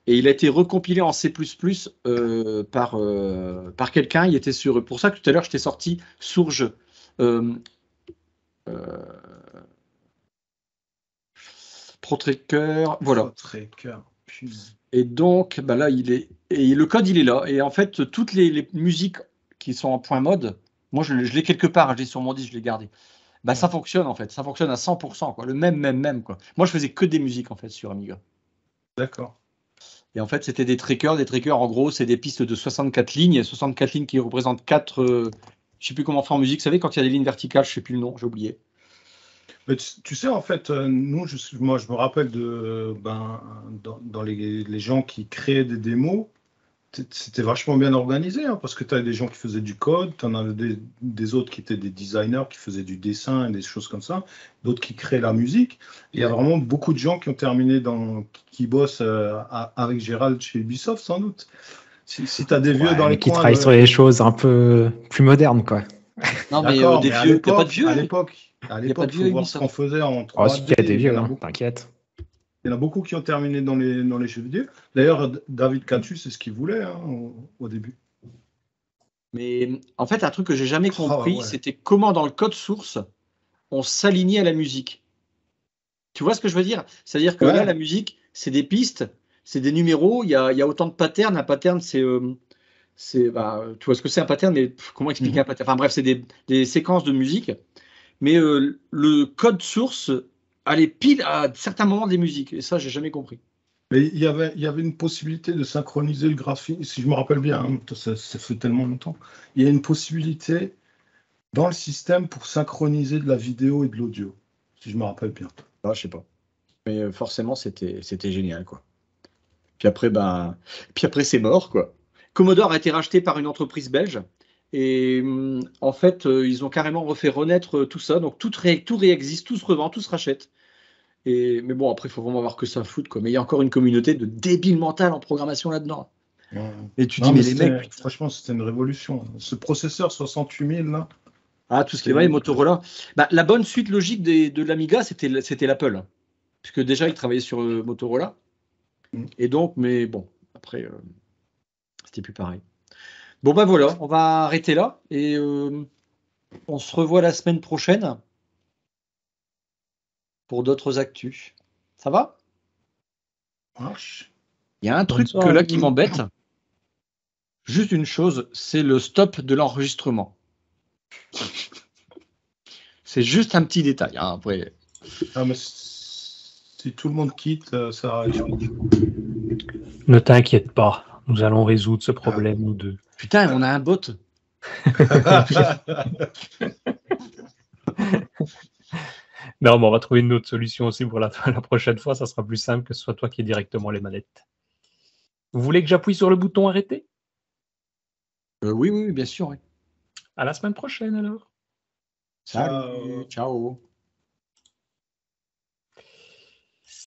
B: Et il a été recompilé en C++ par quelqu'un. Il était sur. Pour ça que tout à l'heure, je t'ai sorti Sourge. ProTracker, voilà.
F: ProTracker.
B: Et donc, là, et le code, il est là. Et en fait, toutes les musiques qui sont en point mode, moi, je l'ai quelque part, je l'ai sur mon disque, je l'ai gardé. Ça fonctionne, en fait. Ça fonctionne à 100%, quoi. Le même, quoi. Moi, je faisais que des musiques, en fait, sur Amiga.
F: D'accord.
B: Et en fait, c'était des trackers. Des trackers, en gros, c'est des pistes de 64 lignes. 64 lignes qui représentent 4... je ne sais plus comment faire en musique. Vous savez, quand il y a des lignes verticales, je ne sais plus le nom, j'ai oublié.
F: Mais tu sais, en fait, nous, moi, je me rappelle dans les gens qui créaient des démos, c'était vachement bien organisé, hein, parce que tu avais des gens qui faisaient du code, tu en avais des autres qui étaient des designers, qui faisaient du dessin et des choses comme ça, d'autres qui créaient la musique. Et il y a vraiment beaucoup de gens qui ont terminé qui bossent avec Gérald chez Ubisoft, sans doute. Si tu as des vieux dans les
D: qui
F: coins...
D: travaillent sur les choses un peu plus modernes, quoi.
B: Non, mais des vieux, il n'y a pas de vieux.
F: À l'époque, il faut voir ce qu'on faisait en 3D.
D: Oh, il y a des vieux, t'inquiète.
F: Il y en a beaucoup qui ont terminé dans les jeux vidéo. D'ailleurs, David Catu, c'est ce qu'il voulait au début.
B: Mais en fait, un truc que j'ai jamais compris, c'était comment dans le code source, on s'alignait à la musique. Tu vois ce que je veux dire? C'est-à-dire que là, la musique, c'est des pistes, c'est des numéros, il y a autant de patterns. Un pattern, tu vois ce que c'est un pattern, mais comment expliquer un pattern? Enfin bref, c'est des séquences de musique. Mais le code source allait pile à certains moments des musiques. Et ça, j'ai jamais compris.
F: Mais il y avait une possibilité de synchroniser le graphisme, si je me rappelle bien, hein, ça fait tellement longtemps. Il y a une possibilité dans le système pour synchroniser de la vidéo et de l'audio, si je me rappelle bien.
B: Ah, je sais pas. Mais forcément, c'était génial, quoi. Puis après, c'est mort, quoi. Commodore a été racheté par une entreprise belge. Et en fait, ils ont carrément refait renaître tout ça. Donc, tout réexiste, tout se revend, tout se rachète. Mais bon, après, il faut vraiment avoir que ça à foutre, quoi. Mais il y a encore une communauté de débiles mentales en programmation là-dedans.
F: Ouais.
B: Et tu dis, mais les mecs...
F: Franchement, c'était une révolution. Ce processeur 68000, là...
B: Ah, tout ce qui est vrai, Motorola. La bonne suite logique de l'Amiga, c'était l'Apple. puisque déjà il travaillait sur Motorola. Et donc, mais bon, après, c'était plus pareil. Bon, ben voilà, on va arrêter là et on se revoit la semaine prochaine pour d'autres actus. Ça va?
F: Marche.
B: Il y a un truc
C: soirée.
B: là qui m'embête. Juste une chose, c'est le stop de l'enregistrement. C'est juste un petit détail. Hein, après.
F: Ah, mais si tout le monde quitte, ça arrête.
A: Ne t'inquiète pas, nous allons résoudre ce problème, nous deux.
B: Putain, on a un bot.
A: Non, mais on va trouver une autre solution aussi pour la prochaine fois. Ça sera plus simple que ce soit toi qui aies directement les manettes. Vous voulez que j'appuie sur le bouton arrêter?
B: Oui, bien sûr. Oui.
A: À la semaine prochaine alors.
B: Salut, ciao.